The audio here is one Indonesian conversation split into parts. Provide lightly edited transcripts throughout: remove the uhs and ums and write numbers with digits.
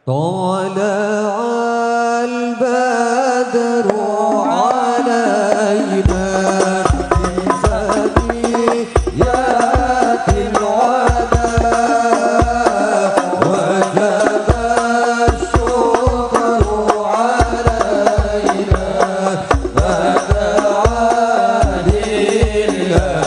طلع البدر علينا من ثنيات الوداع وجب الشكر علينا فدعا لله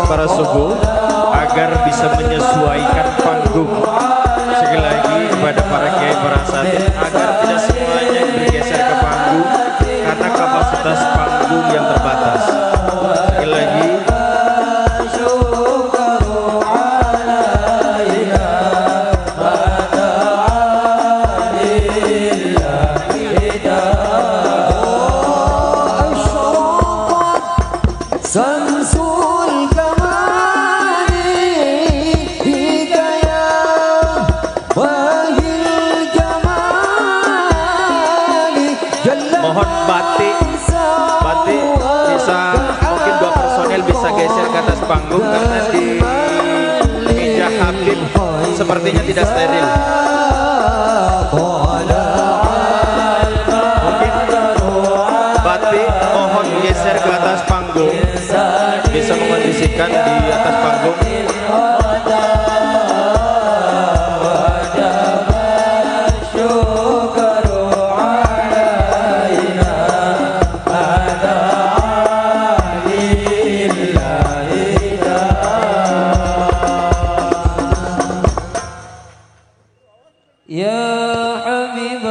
para subuh agar bisa menyesuaikan panggung. Sekali lagi kepada para kiai para satid agar tidak semuanya bergeser ke panggung karena kapasitas panggung yang terbatas. Sekali lagi mohon batik bisa mungkin 2 personel bisa geser ke atas panggung karena di meja Habib sepertinya tidak steril. Mungkin batik mohon geser ke atas panggung bisa mengondisikan di atas panggung. Habib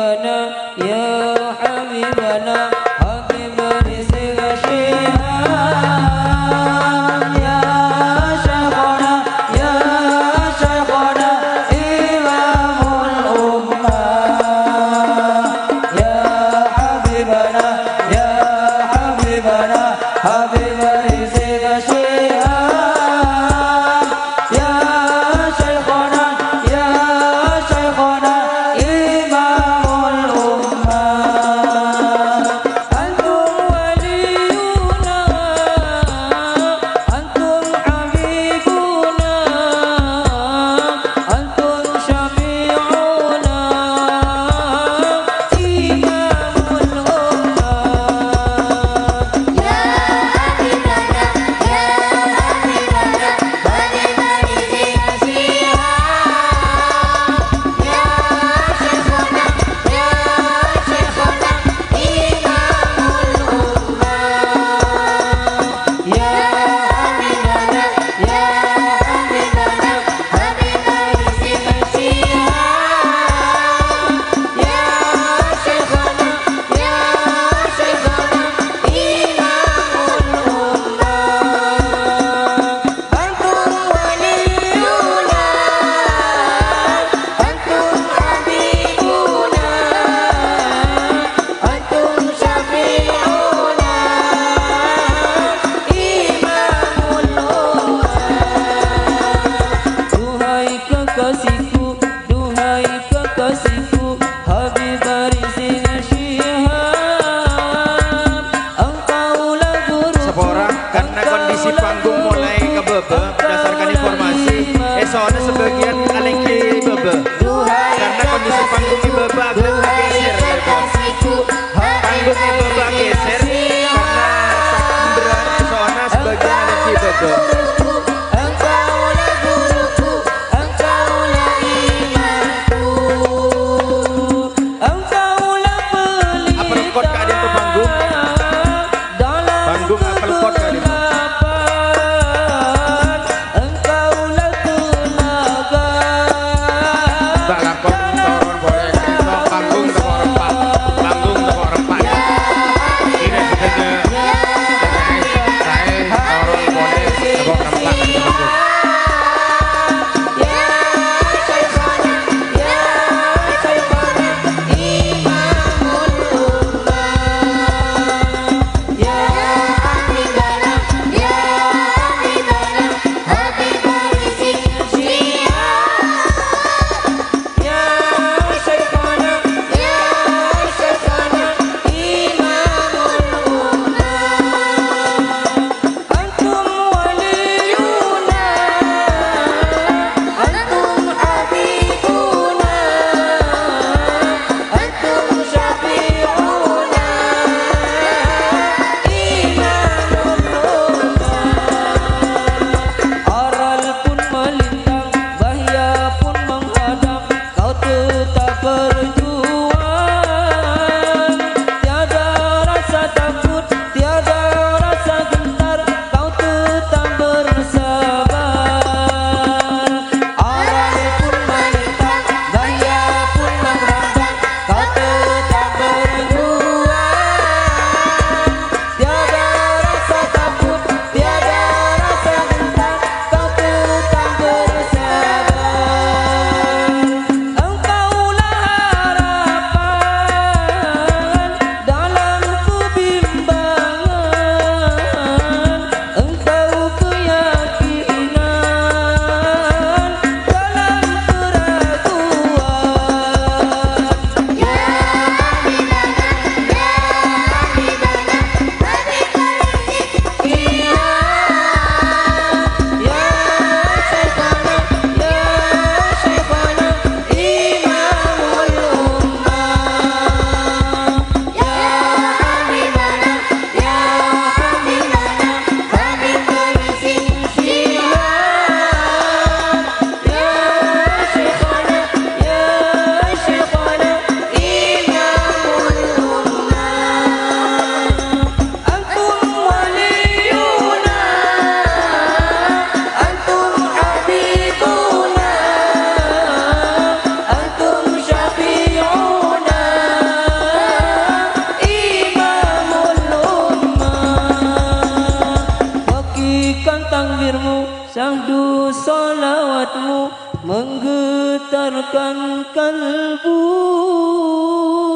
Bagikan takbirmu, syahdu salawatmu menggetarkan kalbu.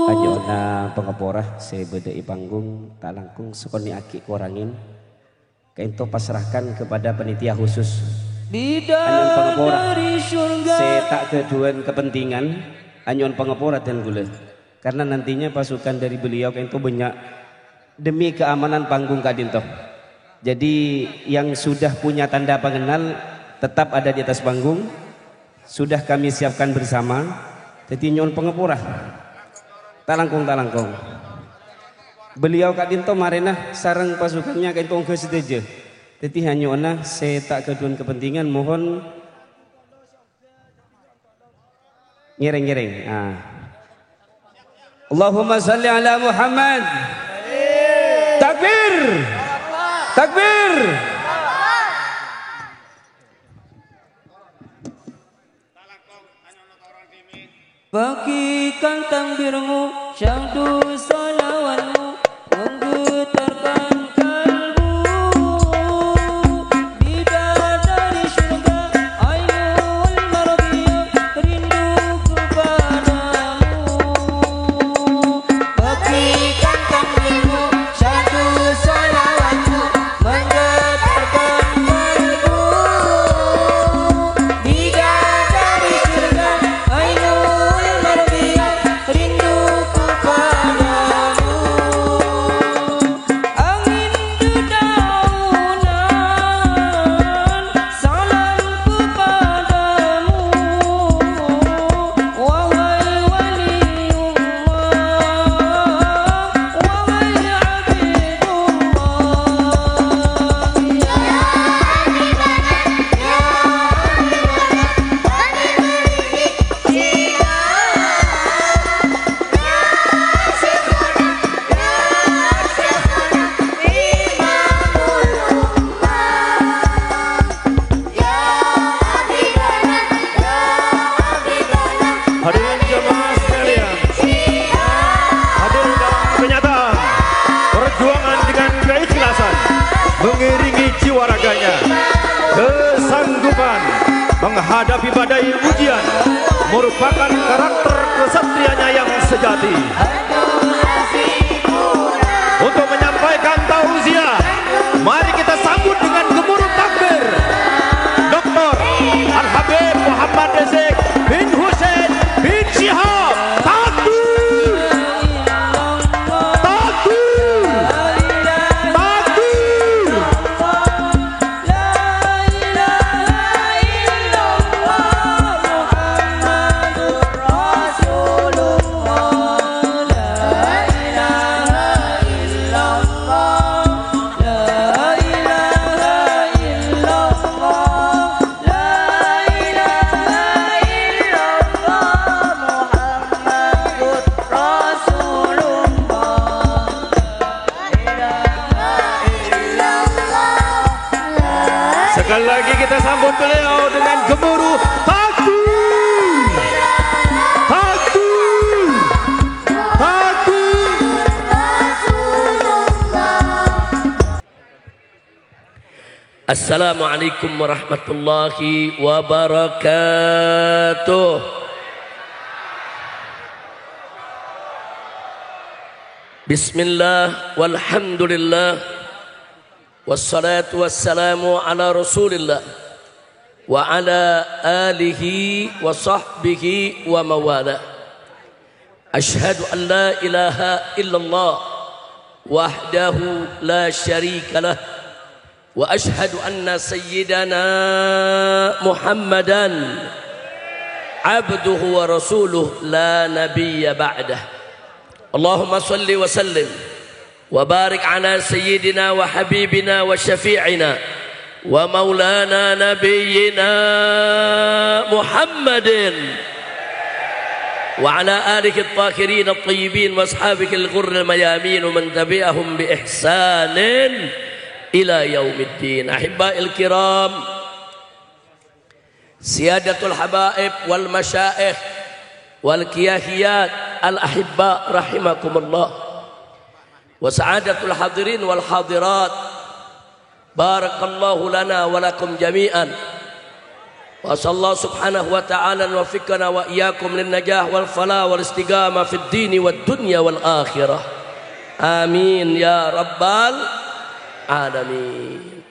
Anyona pengeporah sebedai panggung tak langkung sekoni aki korangin kainto pasrahkan kepada panitia khusus Bidadari surga. Saya tak keduan kepentingan anyon pengeporah dan gula karena nantinya pasukan dari beliau kainto banyak demi keamanan panggung kadinto. Jadi yang sudah punya tanda pengenal tetap ada di atas panggung, sudah kami siapkan bersama. Jadi nyon pengeporah talangkong beliau kadinto marena sarang pasukannya kainto ke seteje. Jadi hanya saya tak keduan kepentingan mohon ngereng. Allahumma salli ala Muhammad. Takbir. Takbir. Bagikan takbirmu, syahdu salawatmu menggetarkan kalbu. Bidadari surga, ainul marbiyah rindu kepadamu. Bagikan takbirmu, syahdu salawatmu menggetarkan kalbu. Bidadari surga, ainul marbiyah rindu kepadamu. Angin dedaunan salam kepadamu. Wahai waliullah, wahai abidullah. Hadirin jemaah sekalian, hadir dalam kenyataan perjuangan dengan keikhlasan mengiringi jiwa raganya, kesanggupan menghadapi badai ujian merupakan karakter kesatrianya yang sejati. Untuk menyampaikan tausiah, mari kita sambut dengan gemuruh takbir Dr. Al-Habib Muhammad Rizik bin Hussein bin Syihab. Takbir! Takbir! Takbir! Sekali lagi kita sambut beliau dengan gemuruh takbir. Takbir. Takbir. Assalamualaikum warahmatullahi wabarakatuh. Bismillah walhamdulillah wassalatu wassalamu ala rasulillah wa ala alihi wa sahbihi wa mawala. Ashhadu an la ilaha illallah wahdahu la syarika lah wa ashhadu anna sayyidana Muhammadan abduhu wa rasuluh la nabiyya ba'dah. Allahumma salli wa sallim wa barik ala sayyidina wa habibina wa syafi'ina wa maulana nabiyyina Muhammadin wa ala alihi at-tahirin at-tayyibin wa ashabika al-ghurr al-mayamin wa man tabi'ahum bi ihsanin ila yaumiddin. Ahibba'il kiram, siyadatul habaib wal masyaikh wal kiyahiyat al ahibba rahimakumullah, wa sa'adatul hadirin wal hadirat, Barakallahu lana wa lakum jami'an. Wa sallallahu subhanahu wa ta'ala wa fikana wa iyyakum lin najah wal falah wal istiqamah fid dini wad dunya wal akhirah. Amin ya rabbal alamin.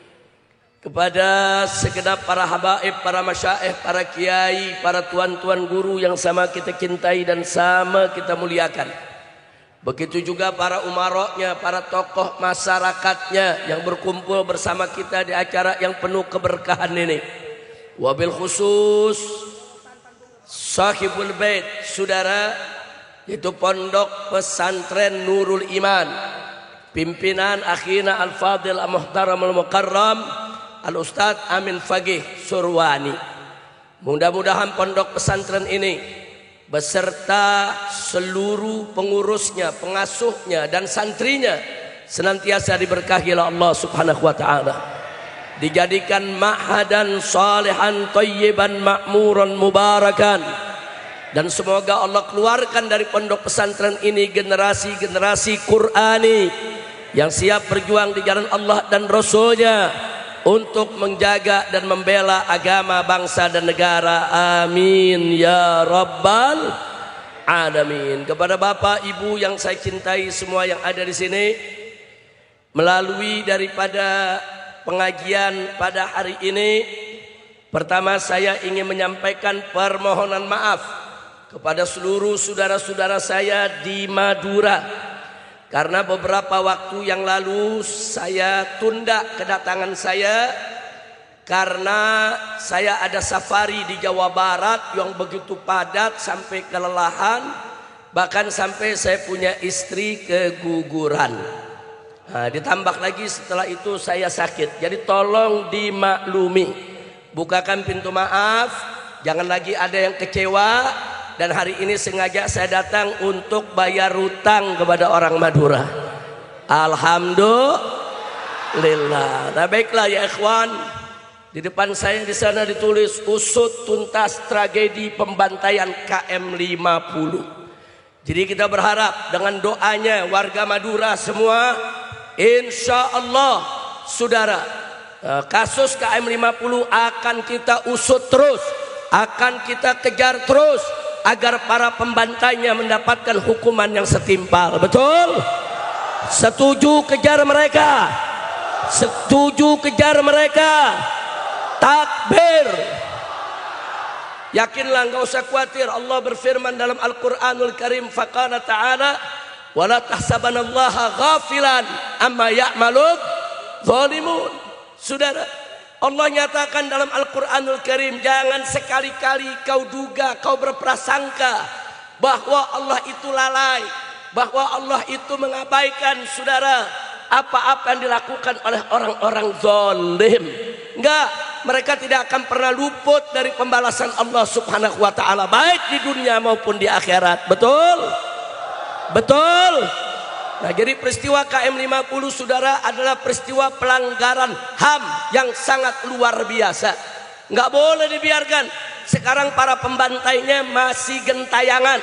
Kepada segenap para habaib, para masyaikh, para kiai, para tuan-tuan guru yang sama kita cintai dan sama kita muliakan. Begitu juga para umaroknya, para tokoh masyarakatnya yang berkumpul bersama kita di acara yang penuh keberkahan ini. Wabil khusus sahibul bait, saudara, yaitu Pondok Pesantren Nurul Iman, pimpinan akhina Al-Fadil Al-Muhtaram Al-Mukarram Al-Ustadz Amin Fagih Surwani. Mudah-mudahan pondok pesantren ini beserta seluruh pengurusnya, pengasuhnya dan santrinya senantiasa diberkahi oleh Allah Subhanahu wa taala. Dijadikan ma'hadan salihan thayyiban ma'muran mubarakan. Dan semoga Allah keluarkan dari pondok pesantren ini generasi-generasi Qur'ani yang siap berjuang di jalan Allah dan Rasulnya untuk menjaga dan membela agama, bangsa dan negara. Amin ya rabbal alamin. Kepada Bapak Ibu yang saya cintai semua yang ada di sini, melalui daripada pengajian pada hari ini, pertama saya ingin menyampaikan permohonan maaf kepada seluruh saudara-saudara saya di Madura. Karena beberapa waktu yang lalu saya tunda kedatangan saya karena saya ada safari di Jawa Barat yang begitu padat sampai kelelahan, bahkan sampai saya punya istri keguguran. Nah, ditambah lagi setelah itu saya sakit. Jadi tolong dimaklumi, bukakan pintu maaf, jangan lagi ada yang kecewa. Dan hari ini sengaja saya datang untuk bayar hutang kepada orang Madura. Alhamdulillah. Nah baiklah ya ikhwan, di depan saya di sana ditulis usut tuntas tragedi pembantaian KM 50. Jadi kita berharap dengan doanya warga Madura semua, insya Allah saudara, kasus KM 50 akan kita usut terus, akan kita kejar terus, agar para pembantainya mendapatkan hukuman yang setimpal. Betul? Setuju kejar mereka? Setuju kejar mereka? Takbir. Yakinlah, enggak usah khawatir. Allah berfirman dalam Al-Qur'anul Karim, faqala ta'ala wala tahsabanallaha ghafilan amma ya'malun zalimun. Saudara, Allah nyatakan dalam Al-Quranul Karim, jangan sekali-kali kau duga, kau berprasangka bahwa Allah itu lalai, bahwa Allah itu mengabaikan saudara apa-apa yang dilakukan oleh orang-orang zalim. Enggak, mereka tidak akan pernah luput dari pembalasan Allah Subhanahu wa taala baik di dunia maupun di akhirat. Betul? Betul? Nah, jadi peristiwa KM 50 saudara adalah peristiwa pelanggaran HAM yang sangat luar biasa. Nggak boleh dibiarkan. Sekarang para pembantainya masih gentayangan,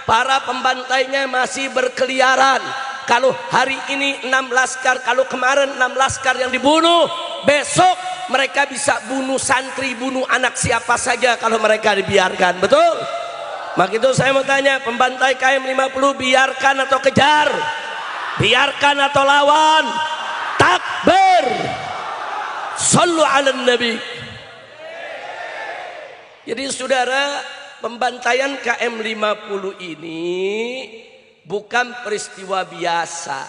para pembantainya masih berkeliaran. Kalau hari ini 6 laskar, kalau kemarin 6 laskar yang dibunuh, besok mereka bisa bunuh santri, bunuh anak siapa saja kalau mereka dibiarkan. Betul? Maka itu saya mau tanya, pembantai KM 50 biarkan atau kejar? Biarkan atau lawan? Takbir. Sallu ala nabi. Jadi saudara, pembantaian KM 50 ini bukan peristiwa biasa.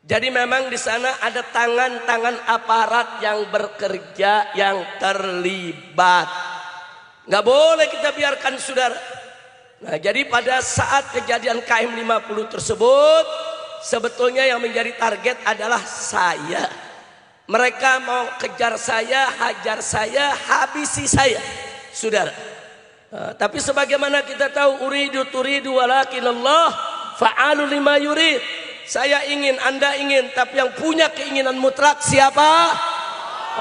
Jadi memang di sana ada tangan-tangan aparat yang bekerja, yang terlibat. Nggak boleh kita biarkan saudara. Nah, jadi pada saat kejadian KM 50 tersebut, sebetulnya yang menjadi target adalah saya. Mereka mau kejar saya, hajar saya, habisi saya, saudara. Tapi sebagaimana kita tahu, uridu turidu walakinallah fa'alu lima yurid. Saya ingin, Anda ingin, tapi yang punya keinginan mutlak siapa?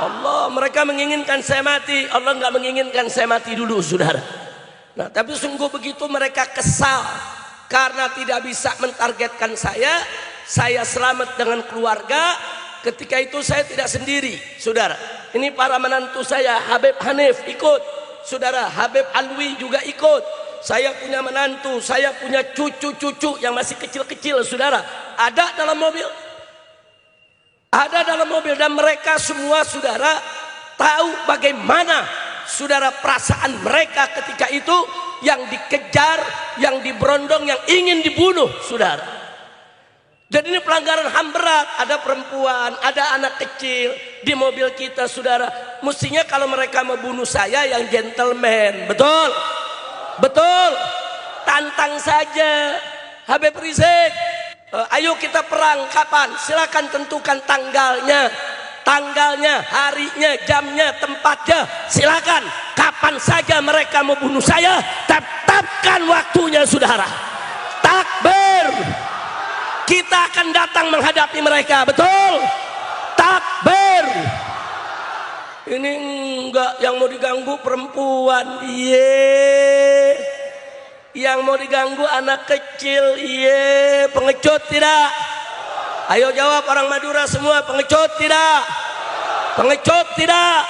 Allah. Mereka menginginkan saya mati, Allah nggak menginginkan saya mati dulu, saudara. Nah, tapi sungguh begitu mereka kesal karena tidak bisa mentargetkan saya selamat dengan keluarga, Ketika itu saya tidak sendiri, saudara. Ini para menantu saya, Habib Hanif ikut, saudara. Habib Alwi juga ikut. Saya punya menantu, saya punya cucu-cucu yang masih kecil-kecil, saudara. Ada dalam mobil. Ada dalam mobil dan mereka semua, saudara, tahu bagaimana, saudara, perasaan mereka ketika itu yang dikejar, yang diberondong, yang ingin dibunuh, saudara. Jadi ini pelanggaran HAM berat. Ada perempuan, ada anak kecil di mobil kita, saudara. Mestinya kalau mereka mau bunuh saya yang gentleman, betul? Betul. Tantang saja Habib Rizik. Ayo kita perang, kapan? Silakan tentukan tanggalnya. Tanggalnya, harinya, jamnya, tempatnya. Silakan. Kapan saja mereka mau bunuh saya, tetapkan waktunya, saudara. Takbir. Kita akan datang menghadapi mereka, betul? Takbir. Ini enggak, yang mau diganggu perempuan, iye. Yang mau diganggu anak kecil, iye. Pengecut tidak? Ayo jawab orang Madura semua, pengecut tidak? Pengecut tidak?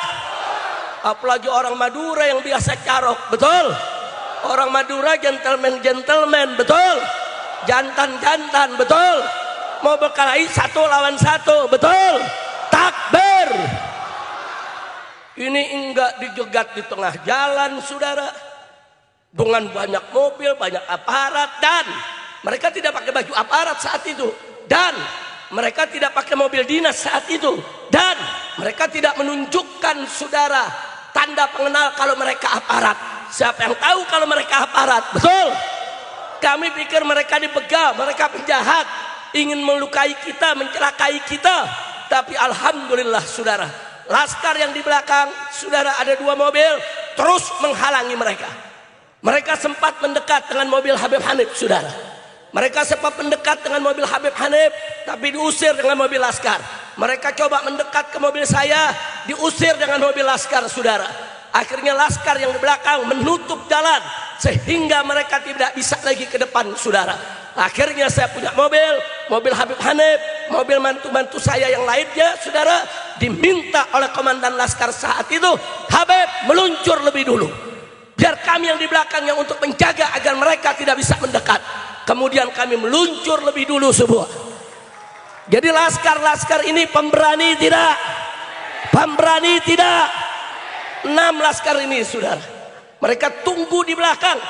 Apalagi orang Madura yang biasa carok, betul? Orang Madura gentleman-gentleman, betul? Jantan-jantan, betul? Mau berkelahi 1 lawan 1, betul? Takbir. Ini enggak dijegat di tengah jalan, saudara, dengan banyak mobil, banyak aparat, dan mereka tidak pakai baju aparat saat itu, dan mereka tidak pakai mobil dinas saat itu, dan mereka tidak menunjukkan, saudara, tanda pengenal kalau mereka aparat. Siapa yang tahu kalau mereka aparat, betul? Kami pikir mereka dibegal, mereka penjahat, ingin melukai kita, mencelakai kita. Tapi alhamdulillah, saudara, laskar yang di belakang, saudara, ada 2 mobil terus menghalangi mereka. Mereka sempat mendekat dengan mobil Habib Hanif, saudara. Mereka sempat mendekat dengan mobil Habib Hanif, tapi diusir dengan mobil laskar. Mereka coba mendekat ke mobil saya, diusir dengan mobil laskar, saudara. Akhirnya laskar yang di belakang menutup jalan sehingga mereka tidak bisa lagi ke depan, saudara. Akhirnya saya punya mobil Habib Hanif, mobil mantu-mantu saya yang lainnya, saudara, diminta oleh komandan laskar saat itu, Habib meluncur lebih dulu, biar kami yang di belakang yang untuk menjaga agar mereka tidak bisa mendekat. Kemudian kami meluncur lebih dulu semua. Jadi laskar-laskar ini pemberani tidak? Pemberani tidak? 6 laskar ini, saudara, mereka tunggu di belakang.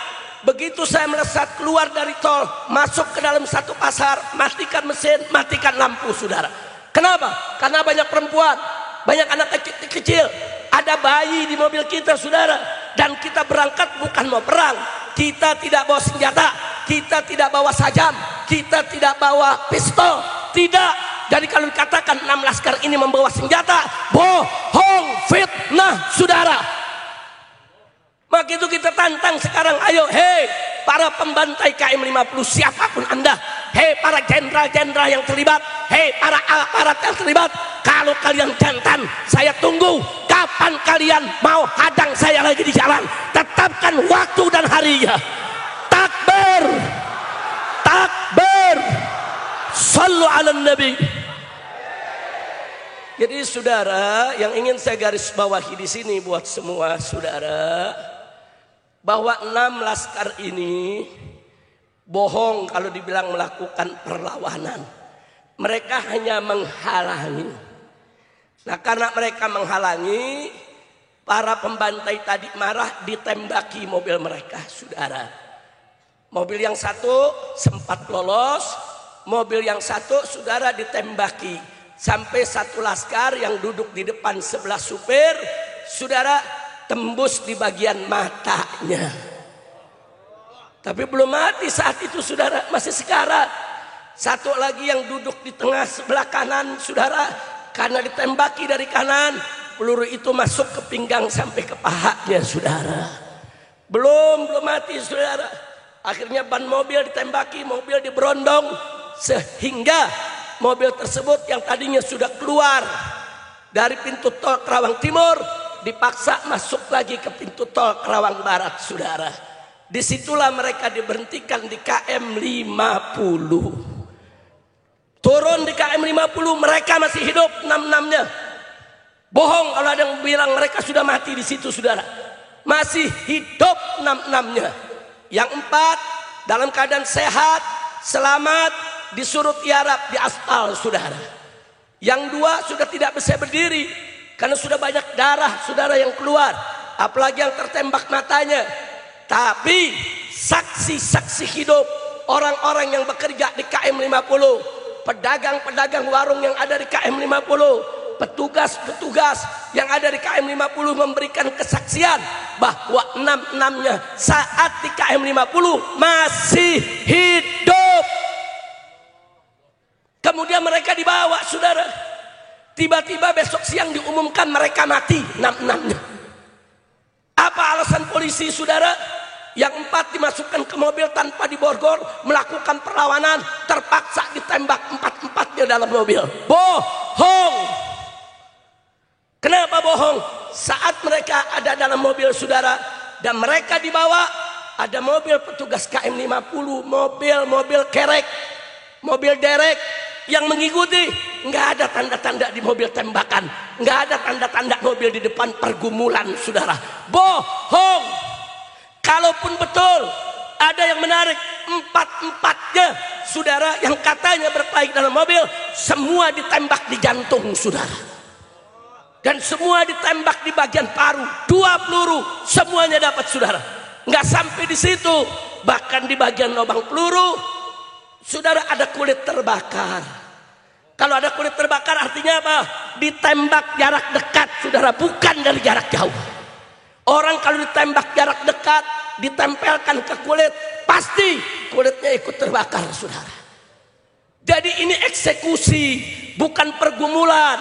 Begitu saya melesat keluar dari tol, masuk ke dalam satu pasar, matikan mesin, matikan lampu, saudara. Kenapa? Karena banyak perempuan, banyak anak kecil, ada bayi di mobil kita, saudara. Dan kita berangkat bukan mau perang. Kita tidak bawa senjata, kita tidak bawa sajam, kita tidak bawa pistol, tidak. Jadi kalau dikatakan 6 laskar ini membawa senjata, bohong, fitnah, saudara. Maka itu kita tantang sekarang, ayo, hei para pembantai KM50 siapapun anda, hei para jenderal-jenderal yang terlibat, hei para aparat yang terlibat, kalau kalian jantan, saya tunggu kapan kalian mau hadang saya lagi di jalan. Tetapkan waktu dan harinya. Takbir, takbir, sallu ala nabi. Jadi saudara, yang ingin saya garis bawahi di sini buat semua saudara, bahwa 6 laskar ini bohong kalau dibilang melakukan perlawanan. Mereka hanya menghalangi. Nah, karena mereka menghalangi, para pembantai tadi marah, ditembaki mobil mereka, saudara. Mobil yang satu sempat lolos, mobil yang satu, saudara, ditembaki. Sampai 1 laskar yang duduk di depan sebelah supir, saudara, tembus di bagian matanya. Tapi belum mati saat itu, saudara, masih sekarat. Satu lagi yang duduk di tengah sebelah kanan, saudara, karena ditembaki dari kanan, peluru itu masuk ke pinggang sampai ke pahanya, saudara. Belum mati, saudara. Akhirnya ban mobil ditembaki, mobil diberondong, sehingga mobil tersebut yang tadinya sudah keluar dari pintu tol Kerawang Timur dipaksa masuk lagi ke pintu tol Kerawang Barat, saudara. Disitulah mereka diberhentikan di KM 50. Tuh Turun di KM 50 mereka masih hidup 6-6-nya. Bohong kalau ada yang bilang mereka sudah mati di situ, saudara. Masih hidup 6-6-nya. Yang 4 dalam keadaan sehat, selamat, disuruh tiarap di aspal, saudara. Yang 2 sudah tidak bisa berdiri karena sudah banyak darah, saudara, yang keluar. Apalagi yang tertembak matanya. Tapi saksi-saksi hidup orang-orang yang bekerja di KM 50, pedagang-pedagang warung yang ada di KM 50, petugas-petugas yang ada di KM 50 memberikan kesaksian bahwa 6-6-nya saat di KM 50 masih hidup. Kemudian mereka dibawa, saudara. Tiba-tiba besok siang diumumkan mereka mati 6-6-nya. Apa alasan polisi, saudara? Yang 4 dimasukkan ke mobil tanpa diborgol, melakukan perlawanan, terpaksa ditembak 4-4-nya dalam mobil. Bohong. Kenapa bohong? Saat mereka ada dalam mobil, saudara, dan mereka dibawa, ada mobil petugas KM 50, mobil kerek, mobil derek yang mengikuti. Nggak ada tanda-tanda di mobil tembakan, nggak ada tanda-tanda mobil di depan pergumulan, saudara. Bohong. Kalaupun betul ada yang menarik 4-4-nya, saudara, yang katanya berkelahi dalam mobil, semua ditembak di jantung, saudara. Dan semua ditembak di bagian paru, 2 peluru, semuanya dapat, saudara. Nggak sampai di situ, bahkan di bagian lubang peluru, saudara, ada kulit terbakar. Kalau ada kulit terbakar artinya apa? Ditembak jarak dekat, saudara, bukan dari jarak jauh. Orang kalau ditembak jarak dekat, ditempelkan ke kulit, pasti kulitnya ikut terbakar, saudara. Jadi ini eksekusi, bukan pergumulan.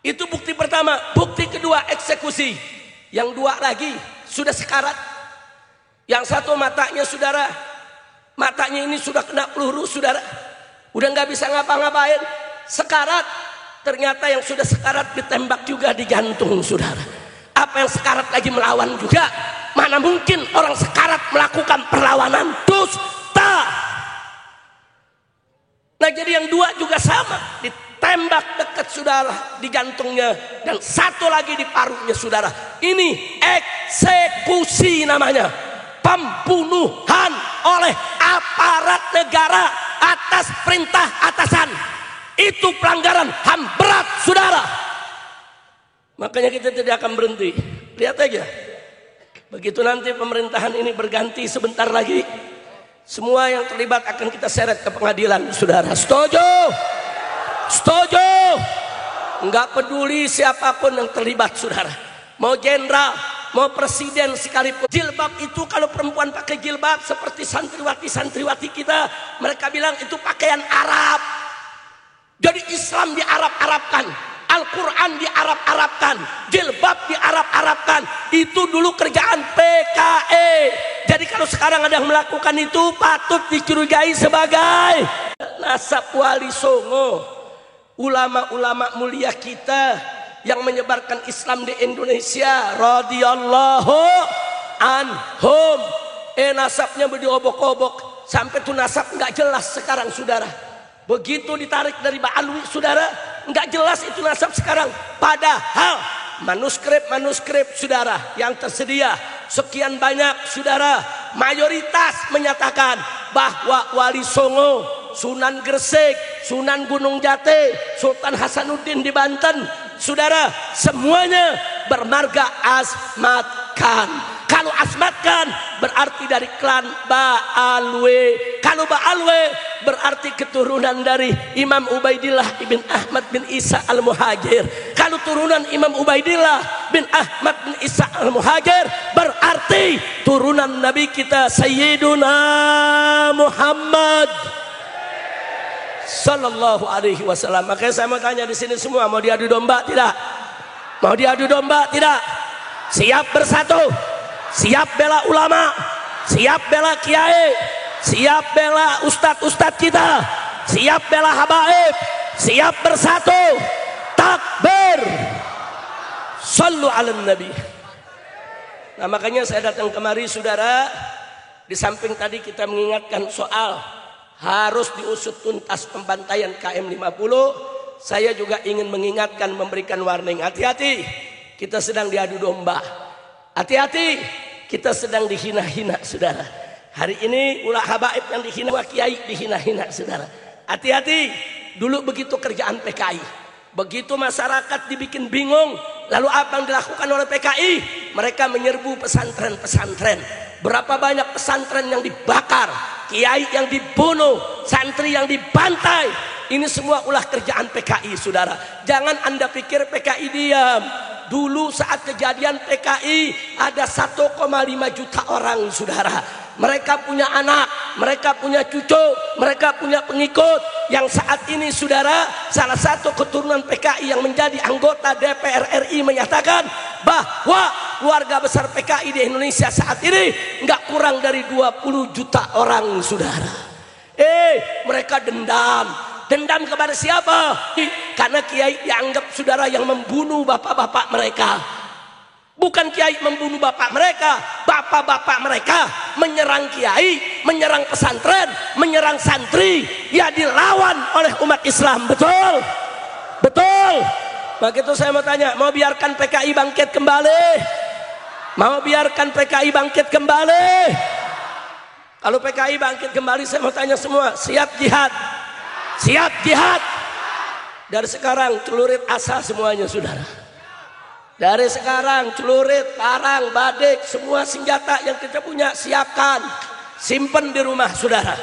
Itu bukti pertama. Bukti kedua, eksekusi. Yang 2 lagi sudah sekarat. Yang 1 matanya, saudara, matanya ini sudah kena peluru, saudara, udah nggak bisa ngapa-ngapain, sekarat. Ternyata yang sudah sekarat ditembak juga di jantung, saudara. Apa yang sekarat lagi melawan juga? Mana mungkin orang sekarat melakukan perlawanan? Dusta. Nah, jadi yang 2 juga sama, ditembak dekat, saudara, di jantungnya, dan 1 lagi di parunya, saudara. Ini eksekusi namanya, pembunuhan oleh aparat negara atas perintah atasan. Itu pelanggaran HAM berat, saudara. Makanya kita tidak akan berhenti. Lihat aja, begitu nanti pemerintahan ini berganti sebentar lagi, semua yang terlibat akan kita seret ke pengadilan, saudara. Setuju? Setuju? Enggak peduli siapapun yang terlibat, saudara. Mau jenderal, mau presiden sekalipun. Jilbab itu, kalau perempuan pakai jilbab seperti santriwati kita, mereka bilang itu pakaian Arab. Jadi Islam di Arab-Arabkan, Al-Quran di Arab-Arabkan, jilbab di Arab-Arabkan. Itu dulu kerjaan PKE. Jadi kalau sekarang ada yang melakukan itu, patut dicurigai sebagai nasab Wali Songo. Ulama-ulama mulia kita yang menyebarkan Islam di Indonesia, radhiyallahu anhum. Nasabnya berdiobok-obok sampai tuh nasab nggak jelas sekarang, saudara. Begitu ditarik dari Ba'alwi, saudara, nggak jelas itu nasab sekarang. Padahal manuskrip, saudara, yang tersedia sekian banyak, saudara, mayoritas menyatakan bahwa Wali Songo, Sunan Gresik, Sunan Gunung Jati, Sultan Hasanuddin di Banten, saudara, semuanya bermarga Asmat Khan. Kalau Asmat Khan berarti dari klan Ba'alwi. Kalau Ba'alwi berarti keturunan dari Imam Ubaidillah ibn Ahmad bin Isa al-Muhajir. Kalau turunan Imam Ubaidillah bin Ahmad bin Isa al-Muhajir berarti turunan Nabi kita Sayyiduna Muhammad sallallahu alaihi wasallam. Makanya saya mau tanya di sini semua, mau diadu domba tidak? Mau diadu domba tidak? Siap bersatu? Siap bela ulama, siap bela kiai, siap bela ustadz-ustadz kita, siap bela habaib, siap bersatu. Takbir. Sallu ala nabi. Nah, makanya saya datang kemari, saudara, di samping tadi kita mengingatkan soal harus diusut tuntas pembantaian KM50. Saya juga ingin mengingatkan, memberikan warning, hati-hati, kita sedang diadu domba. Hati-hati, kita sedang dihina-hina, saudara. Hari ini ulah habaib yang dihina, kiai dihina-hina, saudara. Hati-hati, dulu begitu kerjaan PKI. Begitu masyarakat dibikin bingung, lalu apa yang dilakukan oleh PKI? Mereka menyerbu pesantren-pesantren. Berapa banyak pesantren yang dibakar, kiai yang dibunuh, santri yang dibantai. Ini semua ulah kerjaan PKI, saudara. Jangan Anda pikir PKI diam. Dulu saat kejadian PKI ada 1,5 juta orang, saudara. Mereka punya anak, mereka punya cucu, mereka punya pengikut. Yang saat ini, saudara, salah satu keturunan PKI yang menjadi anggota DPR RI menyatakan bahwa keluarga besar PKI di Indonesia saat ini nggak kurang dari 20 juta orang, saudara. Mereka dendam. Dendam kepada siapa? Karena kiai dianggap, saudara, yang membunuh bapak-bapak mereka. Bukan kiai membunuh bapak mereka, bapak-bapak mereka menyerang kiai, menyerang pesantren, menyerang santri. Ya, dilawan oleh umat Islam. Betul? Betul. Begitu saya mau tanya, mau biarkan PKI bangkit kembali? Mau biarkan PKI bangkit kembali? Kalau PKI bangkit kembali, saya mau tanya semua, siap jihad? Siap jihad? Dari sekarang celurit asa semuanya, saudara. Dari sekarang celurit, parang, badik, semua senjata yang kita punya siapkan. Simpen di rumah, saudara.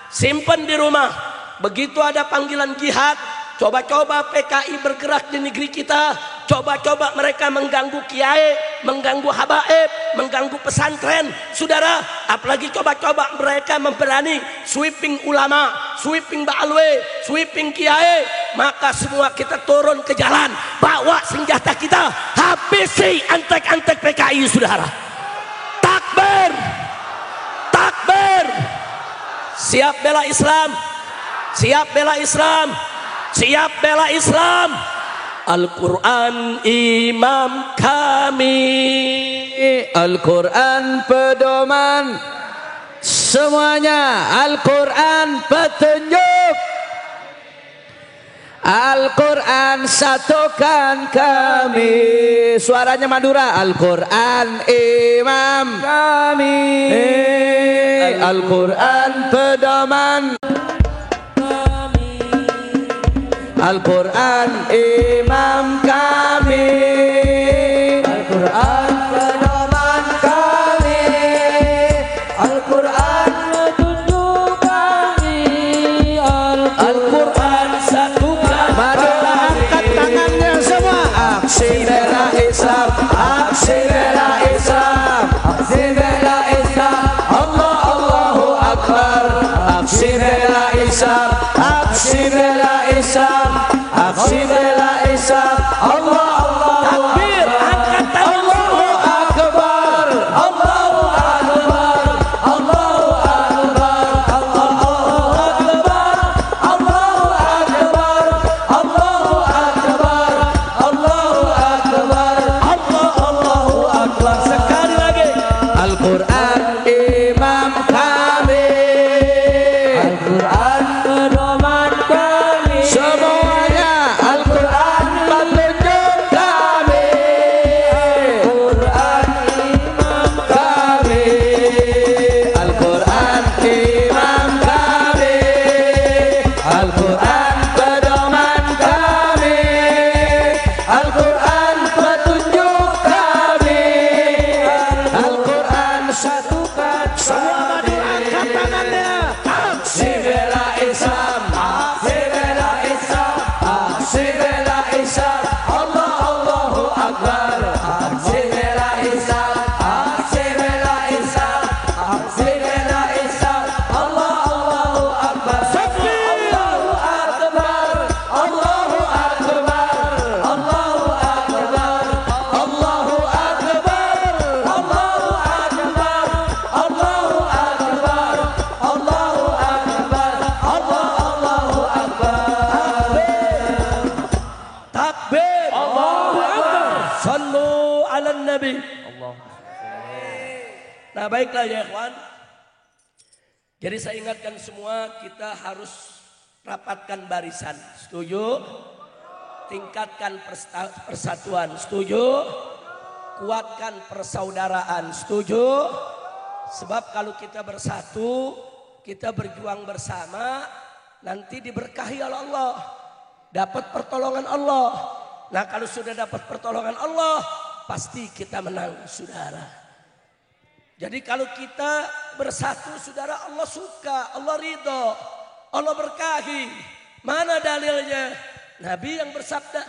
Simpen di rumah. Begitu ada panggilan jihad, coba-coba PKI bergerak di negeri kita. Coba-coba mereka mengganggu kiai, mengganggu habaib, mengganggu pesantren, saudara. Apalagi coba-coba mereka memberani sweeping ulama, sweeping ba'alwe, sweeping kiai. Maka semua kita turun ke jalan, bawa senjata kita, habisi antek-antek PKI, saudara. Takbir, takbir. Siap bela Islam, siap bela Islam, siap bela Islam. Al-Quran imam kami, Al-Quran pedoman semuanya, Al-Quran petunjuk, Al-Quran satukan kami. Suaranya Madura. Al-Quran imam kami, Al-Quran pedoman, Al-Quran imam kami, Al-Quran pedoman kami, Al-Quran petunjuk kami, Al-Quran satukan. Mari angkat tangannya semua. Aksi bela Islam, aksi bela Islam, aksi bela Islam. Allah, Allahu Akbar. Aksi bela Islam, aksi bela Islam, aksi bela Islam. Allah, Allahu Akbar. Angkat tangan Allahu Akbar, Allahu Akbar, Allahu Akbar, Allahu Akbar, Allahu Akbar, Allahu Akbar, Allahu Akbar, Allahu Akbar. Sekali lagi. Al-Quran imam kami, Al-Quran pedoman kami, semuanya. Al-Quran petunjuk kami, Al-Quran imam kami, Al-Quran imam kami, Al-Quran pedoman kami, Al-Quran petunjuk kami, Al-Quran satukan. Semua madu angkat tangannya. Aksi bela Islam, aksi bela Islam, aksi bela Islam. Allah, Allahu Akbar. Aksi bela Islam, aksi bela Islam, aksi bela Islam. Allah, Allahu Akbar. Allahu Akbar, Allahu Akbar, Allahu Akbar, Allahu Akbar, Allahu Akbar, Allahu Akbar, Allahu Akbar, Allahu Akbar. Takbir, Allahu Akbar. Sallu ala Nabi. Nah, baiklah ya ikhwan. Jadi saya ingatkan semua, kita harus rapatkan barisan. Setuju? Tingkatkan persatuan. Setuju? Kuatkan persaudaraan. Setuju? Sebab kalau kita bersatu, kita berjuang bersama, nanti diberkahi oleh Allah, dapat pertolongan Allah. Nah kalau sudah dapat pertolongan Allah, pasti kita menang, saudara. Jadi kalau kita bersatu, saudara, Allah suka, Allah ridho, Allah berkahi. Mana dalilnya? Nabi yang bersabda,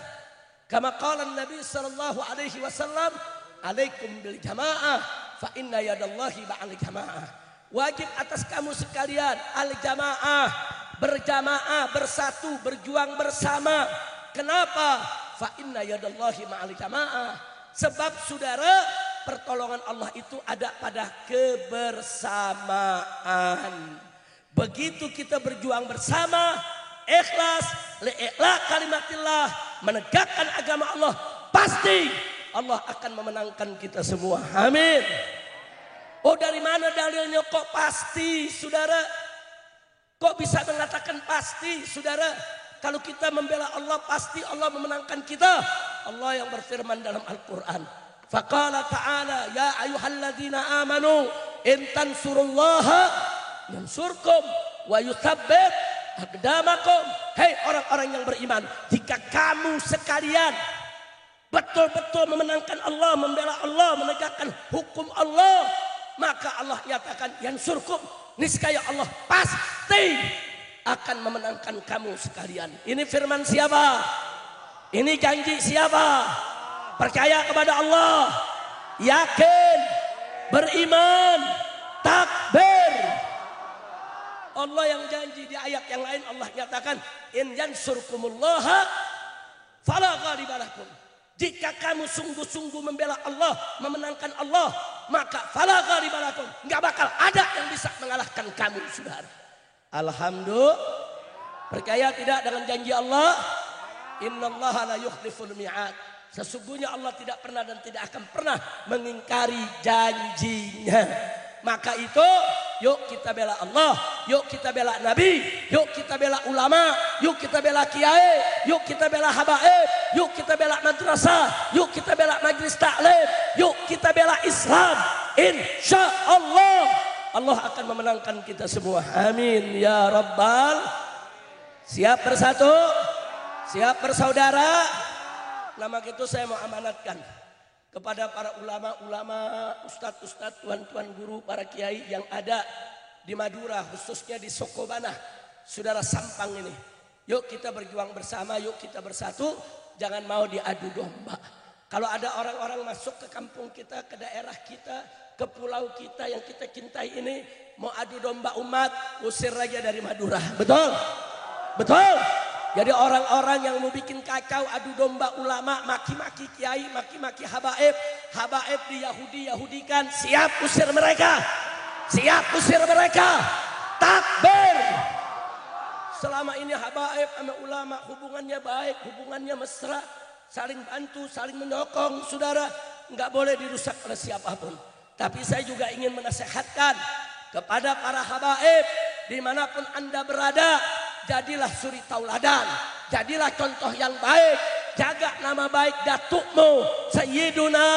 kama qala Nabi sallallahu alaihi wasallam, alaikum bil jamaah fa inna yadallahi ma'al jamaah. Wajib atas kamu sekalian al jamaah, berjamaah, bersatu, berjuang bersama. Kenapa? Fa inna yadallahi ma'al jamaah. Sebab saudara, pertolongan Allah itu ada pada kebersamaan. Begitu kita berjuang bersama, ikhlas, li'ila kalimatillah, menegakkan agama Allah, pasti Allah akan memenangkan kita semua. Amin. Oh, dari mana dalilnya kok pasti, saudara? Kok bisa mengatakan pasti, saudara? Kalau kita membela Allah, pasti Allah memenangkan kita. Allah yang berfirman dalam Al-Quran, faqala ta'ala, ya ayyuhalladzina amanu in tansurullaha yansurkum wa yuthabbit aqdamakum. Hei orang-orang yang beriman, jika kamu sekalian betul-betul memenangkan Allah, membela Allah, menegakkan hukum Allah, maka Allah nyatakan yansurkum, niscaya Allah pasti akan memenangkan kamu sekalian. Ini firman siapa? Ini janji siapa? Percaya kepada Allah, yakin, beriman, takbir. Allah yang janji. Di ayat yang lain Allah nyatakan, in yansurkumullaha fala ghaliba lakum. Jika kamu sungguh-sungguh membela Allah, memenangkan Allah, maka fala ghaliba lakum, enggak bakal ada yang bisa mengalahkan kamu, saudara. Alhamdulillah. Percaya tidak dengan janji Allah? Innallaha la yukhliful mi'ad. Sesungguhnya Allah tidak pernah dan tidak akan pernah mengingkari janjinya. Maka itu, yuk kita bela Allah, yuk kita bela Nabi, yuk kita bela ulama, yuk kita bela kiai, yuk kita bela habaib, yuk kita bela madrasah, yuk kita bela majlis taklim, yuk kita bela Islam. Insya Allah, Allah akan memenangkan kita semua. Amin ya Rabbal. Siap bersatu, siap bersaudara. Nama itu saya mau amanatkan kepada para ulama-ulama, ustadz-ustadz, tuan-tuan guru, para kiai yang ada di Madura, khususnya di Sokobana, saudara Sampang ini. Yuk kita berjuang bersama, yuk kita bersatu, jangan mau diadu domba. Kalau ada orang-orang masuk ke kampung kita, ke daerah kita, ke pulau kita yang kita cintai ini, mau adu domba umat, usir aja dari Madura. Betul? Betul? Jadi orang-orang yang mau bikin kacau, adu domba ulama, maki-maki kiai, maki-maki habaib, habaib di Yahudikan, siap usir mereka. Siap usir mereka. Takbir. Selama ini habaib sama ulama hubungannya baik, hubungannya mesra, saling bantu, saling menyokong, saudara, nggak boleh dirusak oleh siapapun. Tapi saya juga ingin menasehatkan kepada para habaib dimanapun Anda berada, jadilah suri tauladan, jadilah contoh yang baik, jaga nama baik datukmu Sayyiduna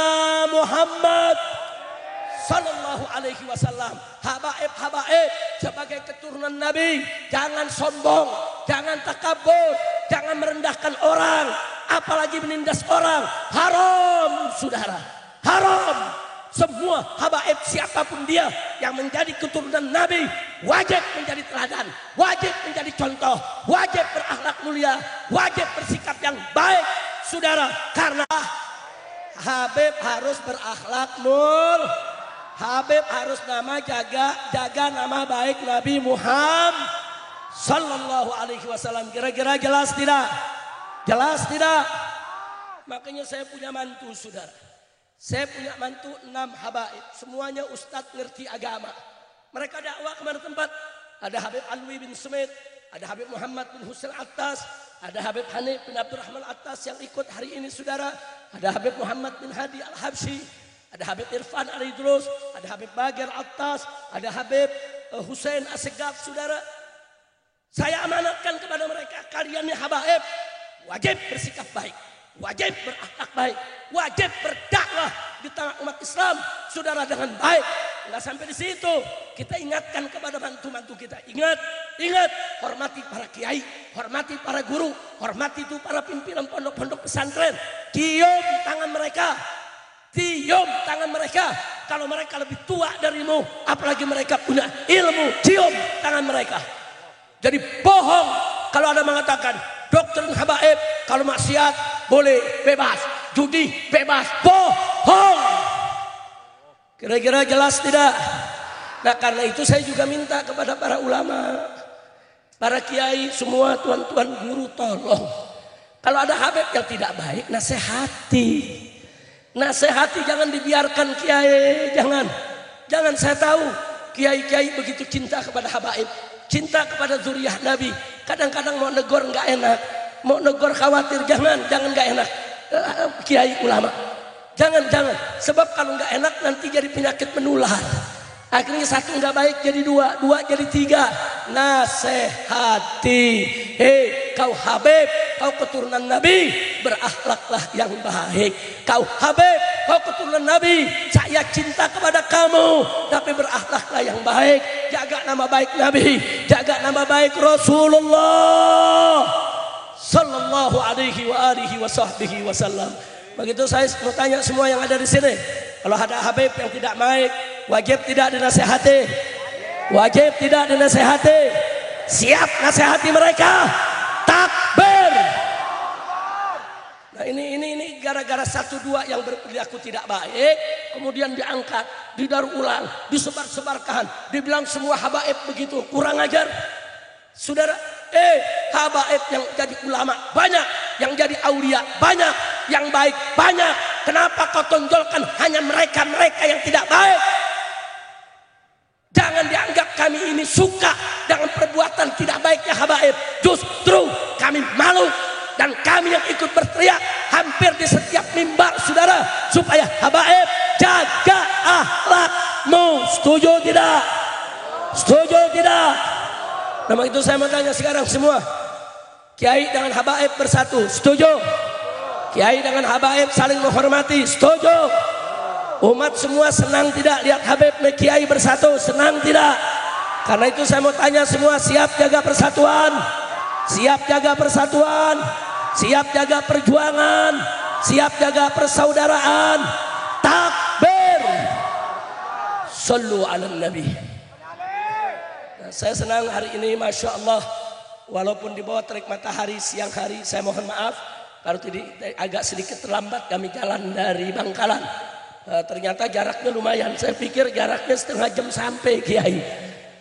Muhammad sallallahu alaihi wasallam. Habaib sebagai keturunan Nabi, jangan sombong, jangan takabur, jangan merendahkan orang, apalagi menindas orang. Haram, saudara, haram. Semua habaib siapapun dia yang menjadi keturunan Nabi wajib menjadi teladan, wajib menjadi contoh, wajib berakhlak mulia, wajib bersikap yang baik, saudara. Karena Habib harus berakhlak mulia, Habib harus jaga nama baik Nabi Muhammad sallallahu alaihi wasallam. Kira-kira jelas tidak? Jelas tidak? Makanya saya punya mantu, saudara. Saya punya mantu 6 habaib, semuanya ustadz ngerti agama. Mereka dakwah kemana tempat. Ada Habib Alwi bin Sumit, ada Habib Muhammad bin Husain Attas, ada Habib Hanif bin Abdurrahman Attas yang ikut hari ini, saudara. Ada Habib Muhammad bin Hadi Al-Habsyi, ada Habib Irfan Al-Idrus, ada Habib Bagir Attas, ada Habib Hussein Assegaf, saudara. Saya amanatkan kepada mereka, kalian ya habaib, wajib bersikap baik, wajib berakhlak baik, wajib berdakwah di tengah umat Islam, saudara, dengan baik. Nggak sampai di situ, kita ingatkan kepada bantu-bantu kita. Ingat, hormati para kiai, hormati para guru, hormati itu para pimpinan pondok-pondok pesantren. Cium tangan mereka, cium tangan mereka. Kalau mereka lebih tua darimu, apalagi mereka punya ilmu, cium tangan mereka. Jadi bohong kalau ada mengatakan doktrin habaib kalau maksiat boleh bebas, judi bebas, bohong. Kira-kira jelas tidak? Nah, karena itu saya juga minta kepada para ulama, para kiai, semua tuan-tuan guru, tolong kalau ada habib yang tidak baik, nasihati. Nasihati, jangan dibiarkan kiai, jangan. Saya tahu kiai-kiai begitu cinta kepada habaib, cinta kepada zuriyah Nabi. Kadang-kadang mau negor nggak enak, mau negor khawatir, jangan nggak enak. Kiai ulama, jangan. Sebab kalau nggak enak nanti jadi penyakit menular. Akhirnya satu nggak baik jadi dua jadi tiga. Nasihati, hei kau habib, kau keturunan Nabi, berakhlaklah yang baik. Kau habib, kau keturunan Nabi, saya cinta kepada kamu, tapi berakhlaklah yang baik. Jaga nama baik Nabi, jaga nama baik Rasulullah sallallahu alaihi wa alihi wa sahbihi wasallam. Begitu saya mau tanya semua yang ada di sini, kalau ada habib yang tidak baik, wajib tidak dinasihati? Wajib tidak dinasihati? Siap nasihati mereka? Takbir. Nah ini gara-gara satu dua yang berperilaku tidak baik, kemudian diangkat, didaur ulang, disebar-sebarkan, dibilang semua habaib begitu, kurang ajar. Saudara, habaib yang jadi ulama banyak, yang jadi aulia banyak, yang baik banyak. Kenapa kau tonjolkan hanya mereka-mereka yang tidak baik? Jangan dianggap kami ini suka dengan perbuatan tidak baiknya habaib. Justru kami malu dan kami yang ikut berteriak hampir di setiap mimbar, saudara, supaya habaib jaga akhlakmu. Setuju tidak? Setuju tidak? Nama itu saya mau tanya sekarang semua, kiai dengan habaib bersatu, setuju? Kiai dengan habaib saling menghormati, setuju? Umat semua senang tidak lihat habib dan kiai bersatu? Senang tidak? Karena itu saya mau tanya semua, siap jaga persatuan? Siap jaga persatuan? Siap jaga perjuangan? Siap jaga persaudaraan? Takbir. Sallu ala nabi. Nah, saya senang hari ini, Masya Allah, walaupun di bawah terik matahari siang hari, saya mohon maaf kalau agak sedikit terlambat kami jalan dari Bangkalan. Ternyata jaraknya lumayan. Saya pikir jaraknya setengah jam sampai, Kiai.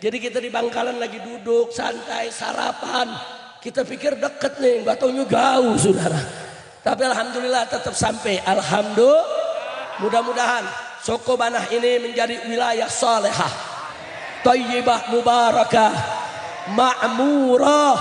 Jadi kita di Bangkalan lagi duduk santai sarapan, kita pikir deket nih, nggak taunya jauh, saudara. Tapi alhamdulillah tetap sampai. Alhamdulillah. Mudah-mudahan Sokobanah ini menjadi wilayah salehah, thayyibah, mubarakah, ma'murah.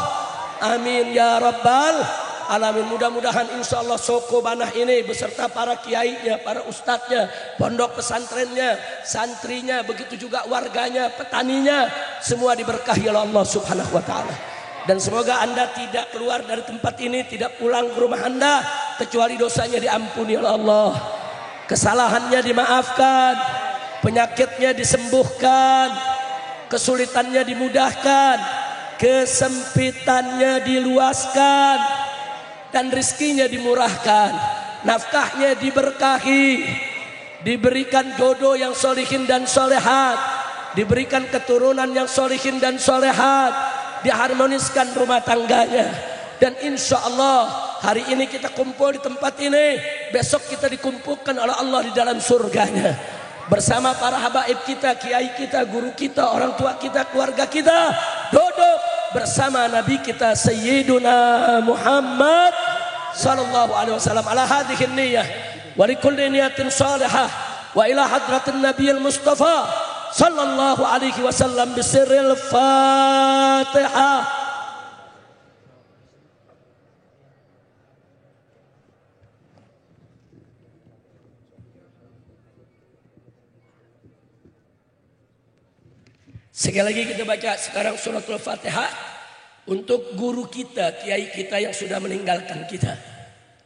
Amin ya rabbal alamin. Mudah-mudahan insya Allah Sokobanah ini beserta para kiainya, para ustadznya, pondok pesantrennya, santrinya, begitu juga warganya, petaninya, semua diberkahi oleh Allah subhanahu wa ta'ala. Dan semoga Anda tidak keluar dari tempat ini, tidak pulang ke rumah Anda kecuali dosanya diampuni oleh Allah, kesalahannya dimaafkan, penyakitnya disembuhkan, kesulitannya dimudahkan, kesempitannya diluaskan, dan rizkinya dimurahkan, nafkahnya diberkahi, diberikan jodoh yang solihin dan solehat, diberikan keturunan yang solihin dan solehat, diharmoniskan rumah tangganya. Dan insya Allah hari ini kita kumpul di tempat ini, besok kita dikumpulkan oleh Allah di dalam surganya bersama para habaib kita, kiai kita, guru kita, orang tua kita, keluarga kita, duduk bersama Nabi kita Sayyiduna Muhammad sallallahu alaihi wasallam ala hadhihi niyyah wa likulli niyatin salihah wa ila hadratin nabiyil mustafa sallallahu alaihi wasallam bisirril Fatihah. Sekali lagi kita baca sekarang suratul Fatihah untuk guru kita, kiai kita yang sudah meninggalkan kita,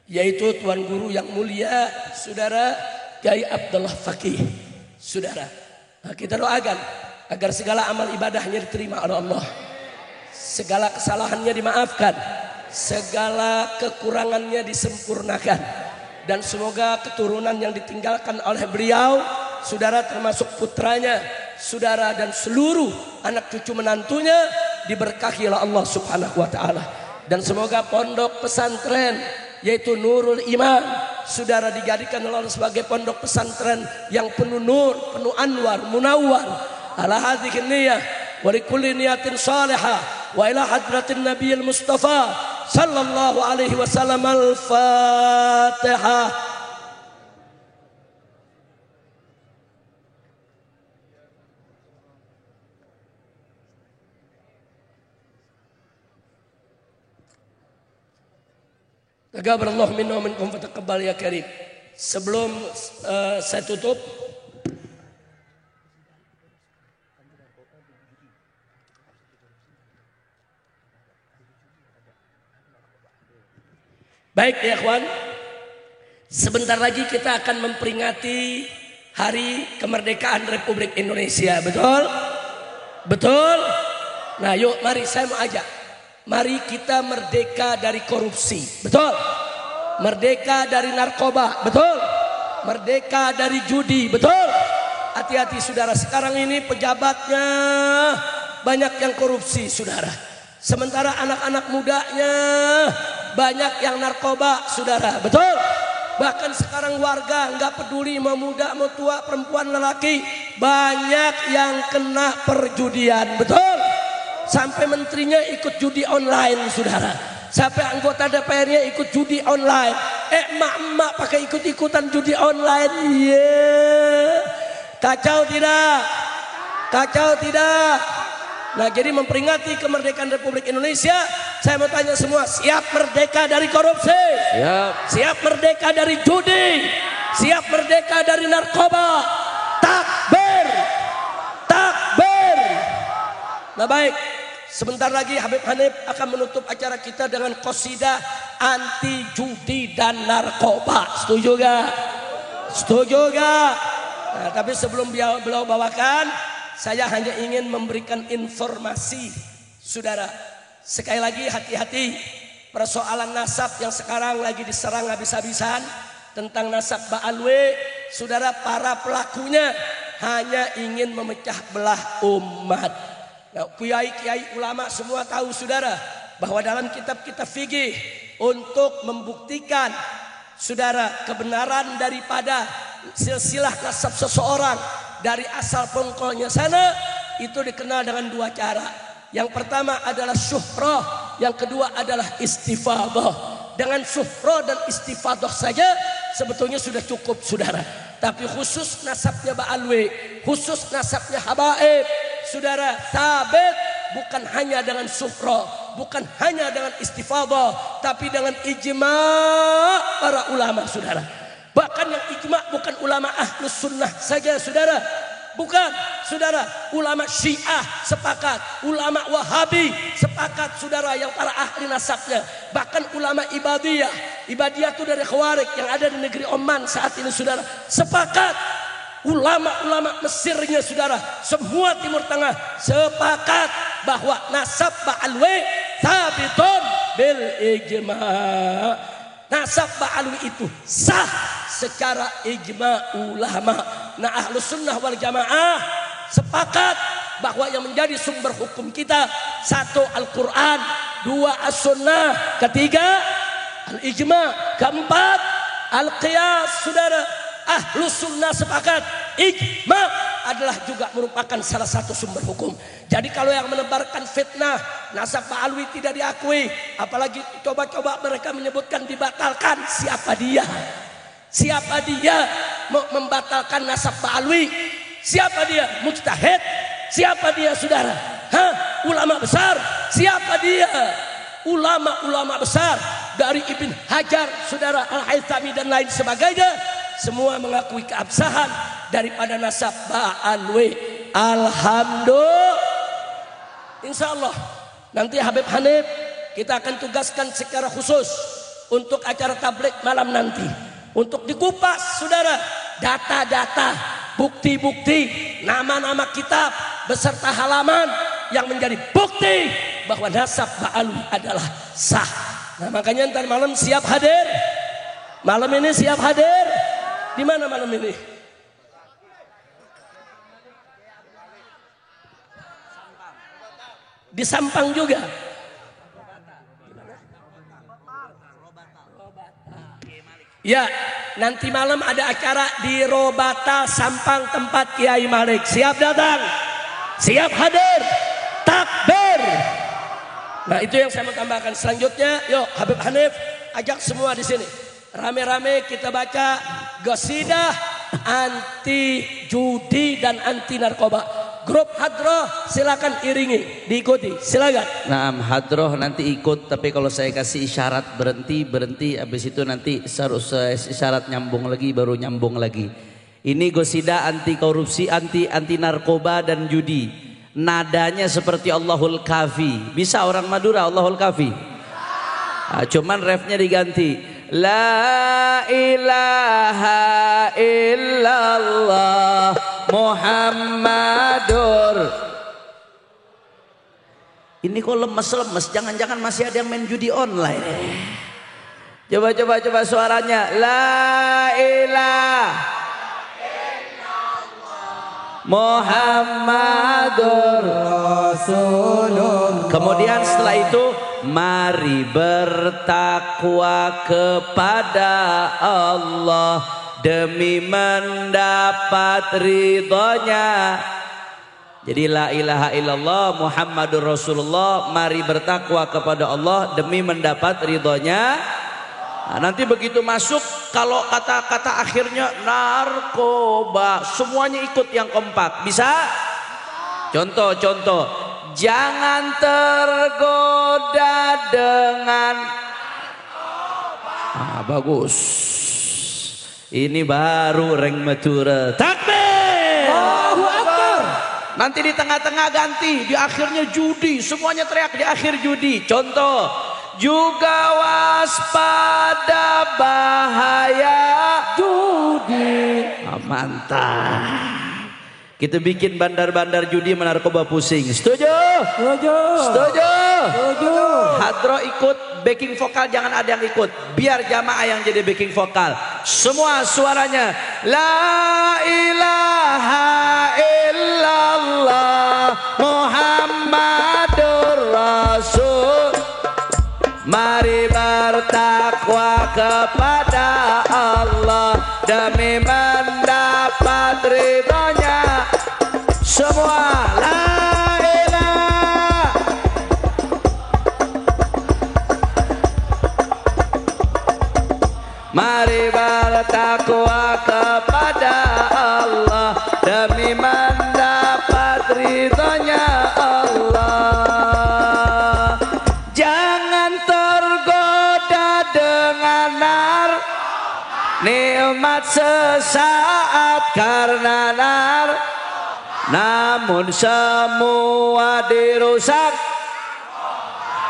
yaitu Tuan Guru yang mulia Saudara Kiai Abdullah Fakih. Saudara, nah, kita doakan agar segala amal ibadahnya diterima oleh Allah, segala kesalahannya dimaafkan, segala kekurangannya disempurnakan, dan semoga keturunan yang ditinggalkan oleh beliau, saudara, termasuk putranya, saudara, dan seluruh anak cucu menantunya diberkahi oleh Allah Subhanahu wa taala. Dan semoga pondok pesantren yaitu Nurul Iman, saudara, dijadikan oleh Allah sebagai pondok pesantren yang penuh nur, penuh anwar, munawwar ala hadhihi niyah wa likulli niyatin salihah wa ila hadratin nabiyil mustafa sallallahu alaihi wasallam. Al-Fatihah. Taqabbalallahu minna wa minkum fataqabbal ya karim. Sebelum saya tutup, baik ya ikhwan, sebentar lagi kita akan memperingati Hari Kemerdekaan Republik Indonesia. Betul? Betul? Nah yuk mari saya mau ajak, mari kita merdeka dari korupsi. Betul? Merdeka dari narkoba. Betul? Merdeka dari judi. Betul? Hati-hati saudara, sekarang ini pejabatnya banyak yang korupsi saudara, sementara anak-anak mudanya banyak yang narkoba saudara. Betul? Bahkan sekarang warga nggak peduli mau muda mau tua, perempuan lelaki, banyak yang kena perjudian. Betul? Sampai menterinya ikut judi online saudara, sampai anggota DPR-nya ikut judi online. Emak-emak pakai ikut-ikutan judi online. Kacau tidak? Kacau tidak? Nah, jadi memperingati kemerdekaan Republik Indonesia, saya mau tanya semua, siap merdeka dari korupsi? Siap. Siap merdeka dari judi? Siap merdeka dari narkoba? Takbir! Takbir! Nah baik, sebentar lagi Habib Hanif akan menutup acara kita dengan qasidah anti judi dan narkoba. Setuju gak? Setuju gak? Nah, tapi sebelum beliau bawakan, saya hanya ingin memberikan informasi saudara. Sekali lagi hati-hati persoalan nasab yang sekarang lagi diserang habis-habisan, tentang nasab Ba'alwi. Saudara, para pelakunya hanya ingin memecah belah umat. Nah, kiai-kiai ulama semua tahu saudara, bahwa dalam kitab-kitab fikih untuk membuktikan saudara kebenaran daripada silsilah nasab seseorang dari asal pengkolnya sana, itu dikenal dengan dua cara. Yang pertama adalah syuhrah, yang kedua adalah istifadah. Dengan syuhrah dan istifadah saja sebetulnya sudah cukup saudara. Tapi khusus nasabnya Ba'alwi, khusus nasabnya Habaib, saudara, sabit bukan hanya dengan syuhrah, bukan hanya dengan istifadah, tapi dengan ijma' para ulama saudara. Bahkan yang ijma' bukan ulama ahlus sunnah saja saudara, bukan saudara, ulama Syiah sepakat, ulama Wahabi sepakat saudara, yang para ahli nasabnya. Bahkan ulama Ibadiyah itu dari Khawarij yang ada di negeri Oman saat ini saudara, sepakat. Ulama-ulama Mesirnya saudara, semua Timur Tengah sepakat bahwa nasab Ba'alwi sabitun bil ijma'. Nasab Ba'alwi itu sah secara ijma' ulama. Nah, Ahlus Sunnah wal Jamaah sepakat bahwa yang menjadi sumber hukum kita, satu Al-Quran, dua As-Sunnah, ketiga Al-Ijma', keempat Al-Qiyas saudara. Ahlus Sunnah sepakat ijma' adalah juga merupakan salah satu sumber hukum. Jadi kalau yang menebarkan fitnah nasab Ba'alwi tidak diakui, apalagi coba-coba mereka menyebutkan dibatalkan, siapa dia? Siapa dia mau membatalkan nasab Ba'alwi? Siapa dia? Mujtahid? Siapa dia saudara? Hah? Ulama besar? Siapa dia? Ulama-ulama besar dari Ibn Hajar saudara, Al-Haythami dan lain sebagainya, semua mengakui keabsahan daripada nasab Ba'alwi. Alhamdulillah. Insya Allah nanti Habib Hanif kita akan tugaskan secara khusus untuk acara tabligh malam nanti, untuk dikupas saudara data-data, bukti-bukti, nama-nama kitab beserta halaman yang menjadi bukti bahwa nasab Ba'alwi adalah sah. Nah makanya ntar malam siap hadir. Malam ini siap hadir. Di mana malam ini? Di Sampang juga. Ya, nanti malam ada acara di Robata Sampang tempat Kiai Malik. Siap datang, siap hadir, takbir. Nah itu yang saya mau tambahkan. Selanjutnya, yuk Habib Hanif ajak semua di sini. Rame-rame kita baca qasidah anti judi dan anti narkoba. Grup hadroh silakan iringi, diikuti, silakan. Nah, hadroh nanti ikut, tapi kalau saya kasih isyarat berhenti, habis itu nanti harus isyarat nyambung lagi, baru nyambung lagi. Ini qasidah anti korupsi, anti narkoba dan judi. Nadanya seperti Allahul Kafi. Bisa orang Madura Allahul Kafi? Nah, cuman refnya diganti. La ilaha illallah Muhammadur. Ini kok lemes-lemes, jangan-jangan masih ada yang main judi online. Coba suaranya. La ilaha Muhammadur Rasulullah. Kemudian setelah itu mari bertakwa kepada Allah demi mendapat ridhonya. Jadi la ilaha illallah Muhammadur Rasulullah, mari bertakwa kepada Allah demi mendapat ridhonya. Nah, nanti begitu masuk, kalau kata-kata akhirnya narkoba, semuanya ikut yang kompak. Bisa? Contoh, jangan tergoda dengan narkoba. Bagus. Ini baru reng mature. Takbir. Allahu Akbar. Nanti di tengah-tengah ganti, di akhirnya judi, semuanya teriak di akhir judi. Contoh. Juga waspada bahaya judi. Mantap. Kita bikin bandar-bandar judi menarkoba pusing. Setuju? Setuju. Hadro ikut, backing vokal jangan ada yang ikut. Biar jamaah yang jadi backing vokal. Semua suaranya. La ilaha illallah Muhammadur Rasul. Mari bertakwa kepada Allah demi mendapat ridhonya. Semua la ilaha. Mari bertakwa kepada Allah demi mendapat ridhonya Allah. Nikmat sesaat karena namun semua dirusak.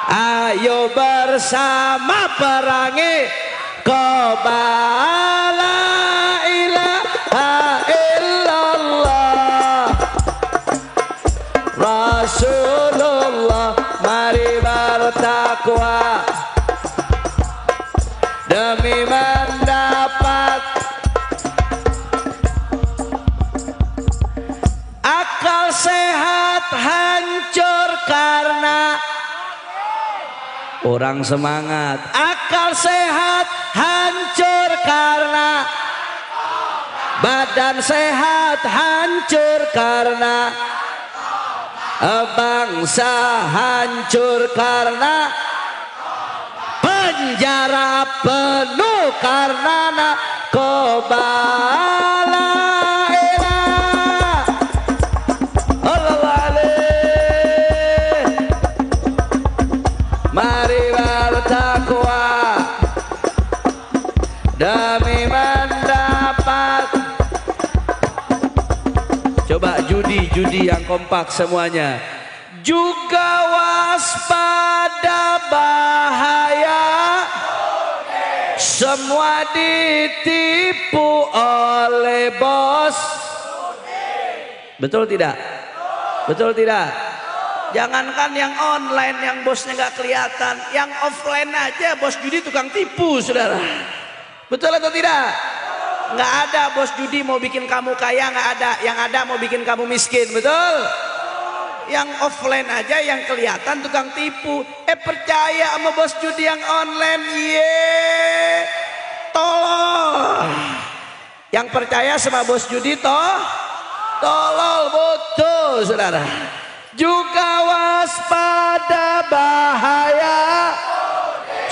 Ayo bersama perangi qoba la ilaha illallah Rasulullah. Mari bertakwa demi mendapat akal sehat hancur karena orang semangat. Akal sehat hancur karena badan sehat hancur karena bangsa hancur karena penjara penuh karena narkoba. La ilaha illallah. Mari bertakwa demi mendapat. Coba judi yang kompak semuanya. juga waspada bahaya, semua ditipu oleh bos. Betul tidak? Betul tidak? Jangankan yang online yang bosnya nggak kelihatan, yang offline aja bos judi tukang tipu, saudara. Betul atau tidak? Nggak ada bos judi mau bikin kamu kaya, nggak ada. Yang ada mau bikin kamu miskin, betul? Yang offline aja yang kelihatan tukang tipu. Percaya sama bos judi yang online, tolol. Yang percaya sama bos judi tolol, betul, saudara. Juga waspada bahaya,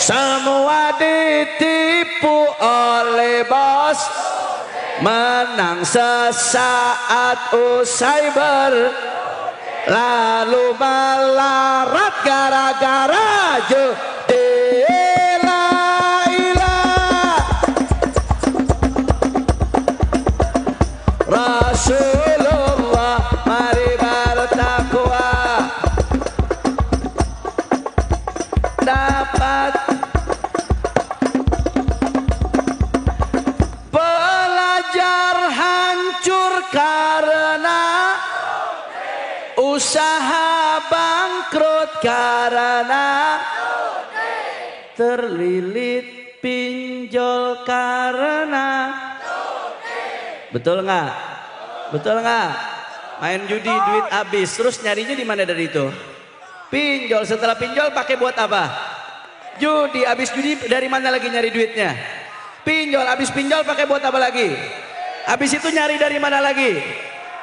semua ditipu oleh bos. Menang sesaat usai lalu melarat gara-gara judi. La ilaha Rasulullah, mari bertakwa, dapat belajar hancur karena usaha, bangkrut karena terlilit pinjol karena. Betul nggak? Betul nggak? Main judi duit habis, terus nyarinya di mana dari itu? Pinjol. Setelah pinjol pakai buat apa? Judi. Habis judi dari mana lagi nyari duitnya? Pinjol. Habis pinjol pakai buat apa lagi? Habis itu nyari dari mana lagi?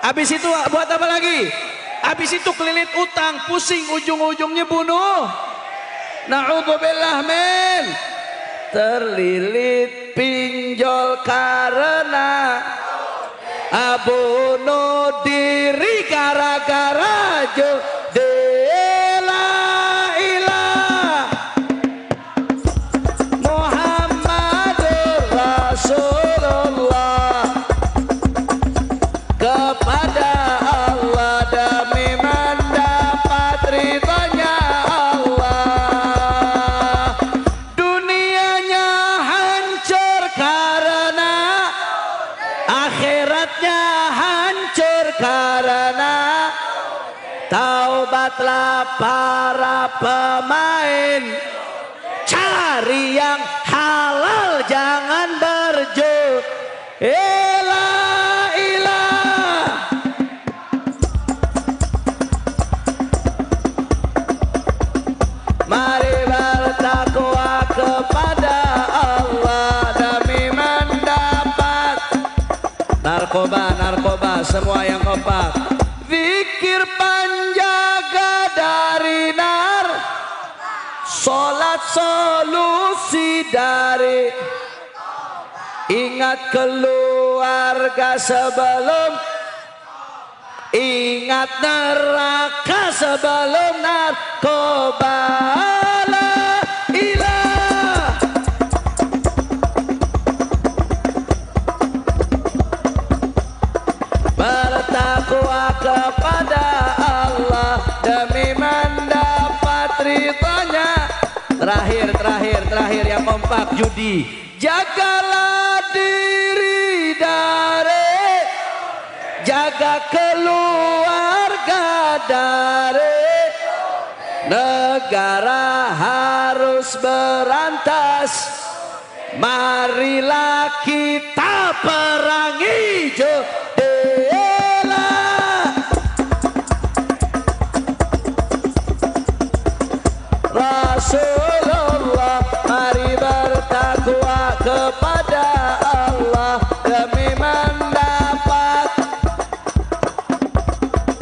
Habis itu buat apa lagi? Habis itu kelilit utang, pusing, ujung-ujungnya bunuh. Na'udzubillah min. Terlilit pinjol karena bunuh diri gara-gara judi. La ilaha Muhammadur Rasulullah, kepada Allah demi mendapat ridhonya Allah. Dunianya hancur karena, akhiratnya hancur karena. Taubatlah para pemain, cari yang halal jangan berjudi. La ilaha mari bertakwa kepada Allah demi mendapat. Narkoba, semua yang kompak. Zikir panjaga dari nar, sholat solusi dari. Ingat keluarga sebelum, ingat neraka sebelum narkoba. La ilaha bertakwa kepada Allah demi mendapat ridhonya. Terakhir yang kompak judi. Jagalah diri dari, jaga keluarga dari. Negara harus berantas, marilah kita perangi judi. Rasulullah, mari bertakwa kepada Allah demi mendapat.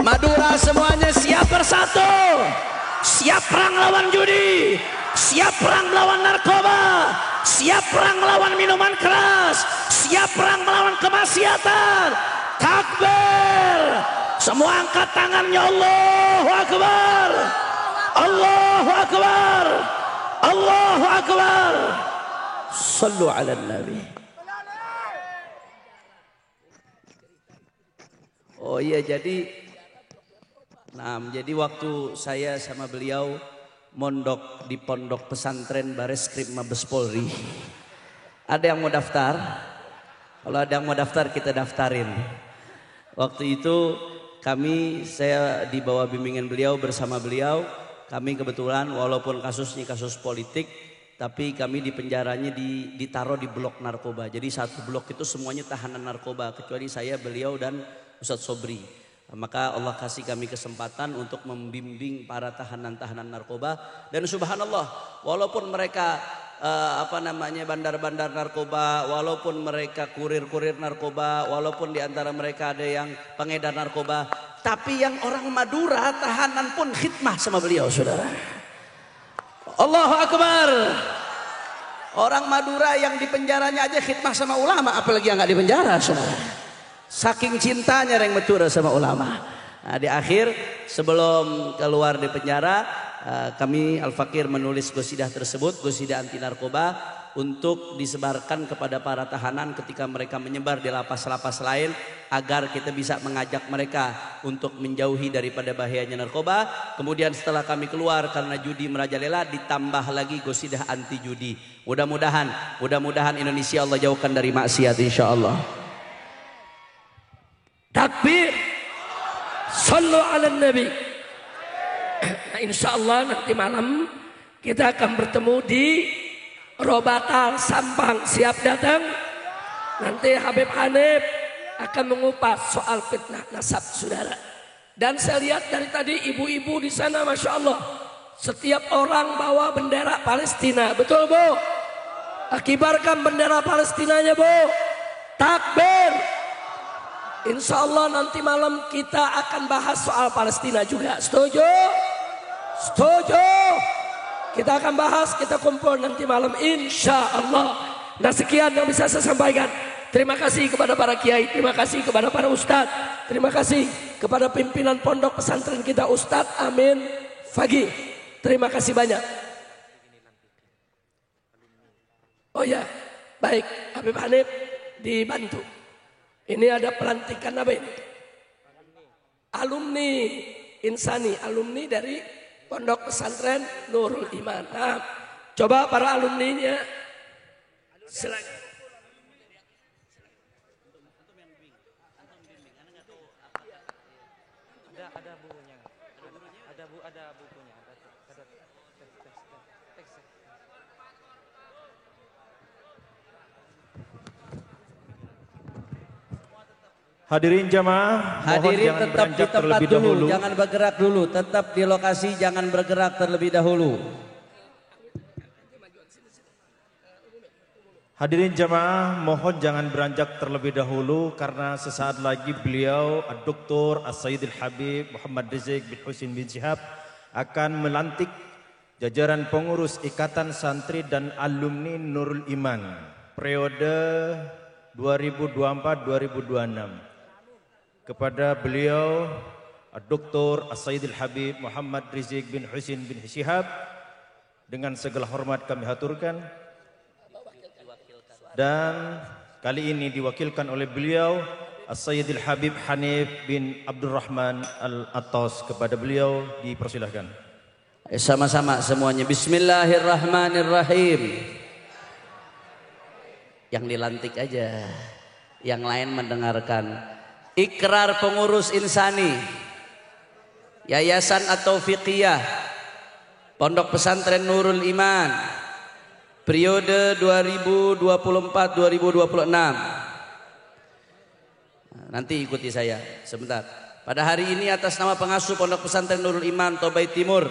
Madura semuanya siap bersatu, siap perang lawan judi, siap perang melawan narkoba, siap perang melawan minuman keras, siap perang melawan kemaksiatan. Takbir, semua angkat tangannya. Allahu Akbar, Allahu Akbar, Allahu Akbar. Sallu ala Nabi. Oh iya, jadi Nah, jadi waktu saya sama beliau mondok di pondok pesantren Bareskrim Mabes Polri, ada yang mau daftar? Kalau ada yang mau daftar kita daftarin. Waktu itu saya di bawah bimbingan beliau, bersama beliau, kami kebetulan walaupun kasusnya kasus politik, tapi kami di penjaranya ditaruh di blok narkoba. Jadi satu blok itu semuanya tahanan narkoba, kecuali saya, beliau dan Ustadz Sobri. Maka Allah kasih kami kesempatan untuk membimbing para tahanan-tahanan narkoba. Dan subhanallah, walaupun mereka bandar-bandar narkoba, walaupun mereka kurir-kurir narkoba, walaupun diantara mereka ada yang pengedar narkoba, tapi yang orang Madura tahanan pun khidmah sama beliau, saudara. Allahu Akbar. Orang Madura yang di penjaranya aja khidmah sama ulama, apalagi yang nggak di penjara, saudara. Saking cintanya yang Madura sama ulama. Nah, di akhir sebelum keluar di penjara, kami Al-Fakir menulis qasidah tersebut, qasidah anti narkoba, untuk disebarkan kepada para tahanan ketika mereka menyebar di lapas-lapas lain, agar kita bisa mengajak mereka untuk menjauhi daripada bahayanya narkoba. Kemudian setelah kami keluar karena judi merajalela, ditambah lagi qasidah anti judi. Mudah-mudahan Indonesia Allah jauhkan dari maksiat, insyaallah. Takbir, sallu ala nabi. Nah, insyaallah nanti malam kita akan bertemu di Robatal Sampang. Siap datang? Nanti Habib Hanif akan mengupas soal fitnah nasab, saudara. Dan saya lihat dari tadi ibu-ibu di sana, masya Allah, setiap orang bawa bendera Palestina. Betul, Bu? Kibarkan bendera Palestinanya, Bu. Takbir. Insya Allah nanti malam kita akan bahas soal Palestina juga. Setuju? Setuju? Kita akan bahas, kita kumpul nanti malam, insya Allah. Nah, sekian yang bisa saya sampaikan. Terima kasih kepada para kiai, terima kasih kepada para ustadz, terima kasih kepada pimpinan pondok pesantren kita, Ustadz Amin Fagih. Terima kasih banyak. Oh ya, baik, Habib Hanif dibantu. Ini ada pelantikan apa ini? Alumni Insani, alumni dari Pondok Pesantren Nurul Iman. Nah, coba para alumninya silakan. Ada bukunya. Ada bukunya. Ada teks. Hadirin jamaah, Hadirin mohon tetap di tempat terlebih dulu, dahulu. jangan bergerak dulu. Tetap di lokasi, jangan bergerak terlebih dahulu. Hadirin jamaah, mohon jangan beranjak terlebih dahulu karena sesaat lagi beliau Dr. As-Sayyidil Habib Muhammad Rizik bin Husin bin Syihab akan melantik jajaran pengurus Ikatan Santri dan Alumni Nurul Iman periode 2024-2026. Kepada beliau Dr. As-Sayyidil Habib Muhammad Rizik bin Husin bin Syihab dengan segala hormat kami haturkan. Dan kali ini diwakilkan oleh beliau As-Sayyidil Habib Hanif bin Abdurrahman Al-Attas. Kepada beliau dipersilahkan. Sama-sama semuanya. Bismillahirrahmanirrahim. Yang dilantik aja, yang lain mendengarkan. Ikrar pengurus Insani Yayasan At-Taufiqiyah Pondok Pesantren Nurul Iman periode 2024-2026. Nanti ikuti saya sebentar. Pada hari ini atas nama pengasuh Pondok Pesantren Nurul Iman Tobai Timur,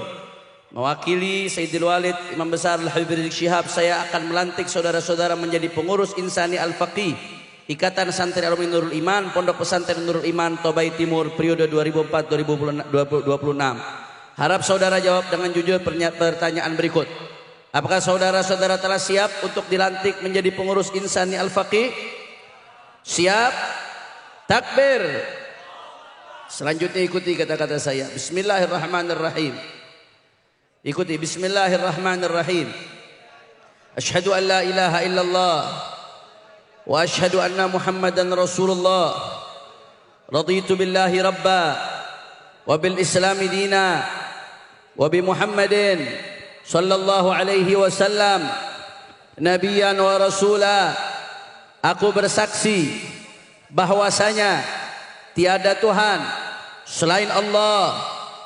mewakili Sayyidil Walid Imam Besar Al-Habib Rizik Syihab, saya akan melantik saudara-saudara menjadi pengurus Insani Al-Faqih Ikatan Santri Alumni Nurul Iman Pondok Pesantren Nurul Iman Tobai Timur periode 2004-2026. Harap saudara jawab dengan jujur pertanyaan berikut. Apakah saudara-saudara telah siap untuk dilantik menjadi pengurus Insani Al-Faqih? Siap? Takbir. Selanjutnya ikuti kata-kata saya. Bismillahirrahmanirrahim. Ikuti. Bismillahirrahmanirrahim. Asyhadu an la ilaha illallah wa asyhadu anna Muhammadan Rasulullah. Raditu billahi rabba wa bil islami dina wa bi Muhammadin sallallahu alaihi wasallam nabiyyan wa rasula. Aku bersaksi bahwasanya tiada Tuhan selain Allah,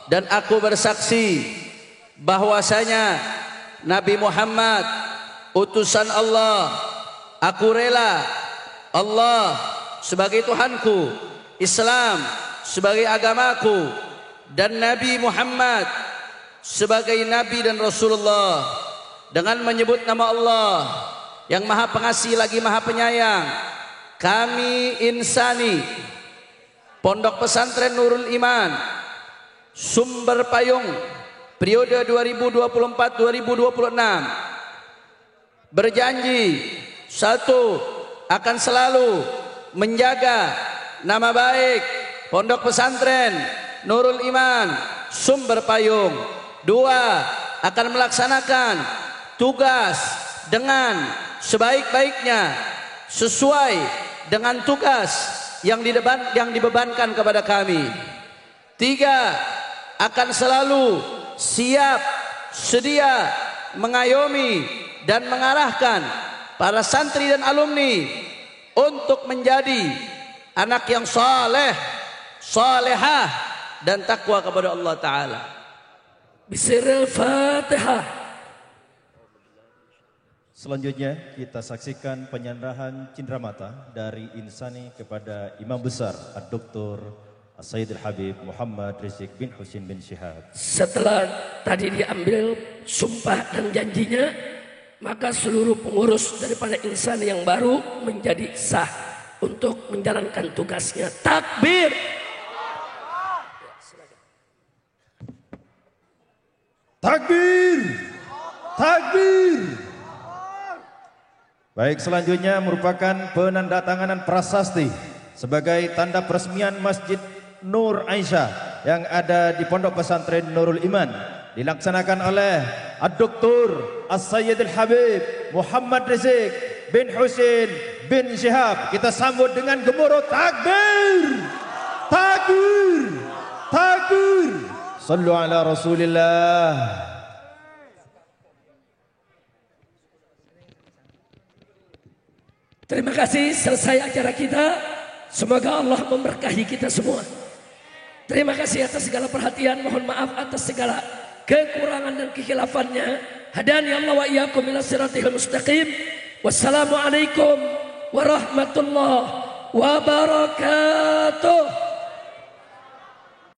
dan aku bersaksi bahwasanya Nabi Muhammad utusan Allah. Aku rela Allah sebagai Tuhanku, Islam sebagai agamaku, dan Nabi Muhammad sebagai Nabi dan Rasulullah. Dengan menyebut nama Allah yang maha pengasih lagi maha penyayang, kami insani Pondok Pesantren Nurul Iman Sumber Payung periode 2024-2026 berjanji, satu, akan selalu menjaga nama baik Pondok Pesantren Nurul Iman Sumber Payung. Dua, akan melaksanakan tugas dengan sebaik-baiknya sesuai dengan tugas yang dibebankan kepada kami. Tiga, akan selalu siap sedia mengayomi dan mengarahkan para santri dan alumni untuk menjadi anak yang saleh, salehah dan takwa kepada Allah Ta'ala. Bismillahirrahmanirrahim. Fatihah. Selanjutnya kita saksikan penyerahan cindramata dari insani kepada Imam Besar Dr. Sayyidul Habib Muhammad Rizik bin Husin bin Syihab. Setelah tadi diambil sumpah dan janjinya, maka seluruh pengurus daripada insan yang baru menjadi sah untuk menjalankan tugasnya. Takbir. Takbir! Takbir! Baik, selanjutnya merupakan penandatanganan prasasti sebagai tanda peresmian Masjid Nur Aisyah yang ada di Pondok Pesantren Nurul Iman, dilaksanakan oleh Dr. Sayyidul Habib Muhammad Rizik bin Husin bin Syihab. Kita sambut dengan gemuruh takbir! Takbir! Takbir! Sallu ala Rasulillah. Terima kasih, selesai acara kita. Semoga Allah memberkahi kita semua. Terima kasih atas segala perhatian. Mohon maaf atas segala kekurangan dan kekhilafannya. Hadani Allah wa iyyakum ila siratil mustaqim. Wassalamualaikum warahmatullahi wabarakatuh.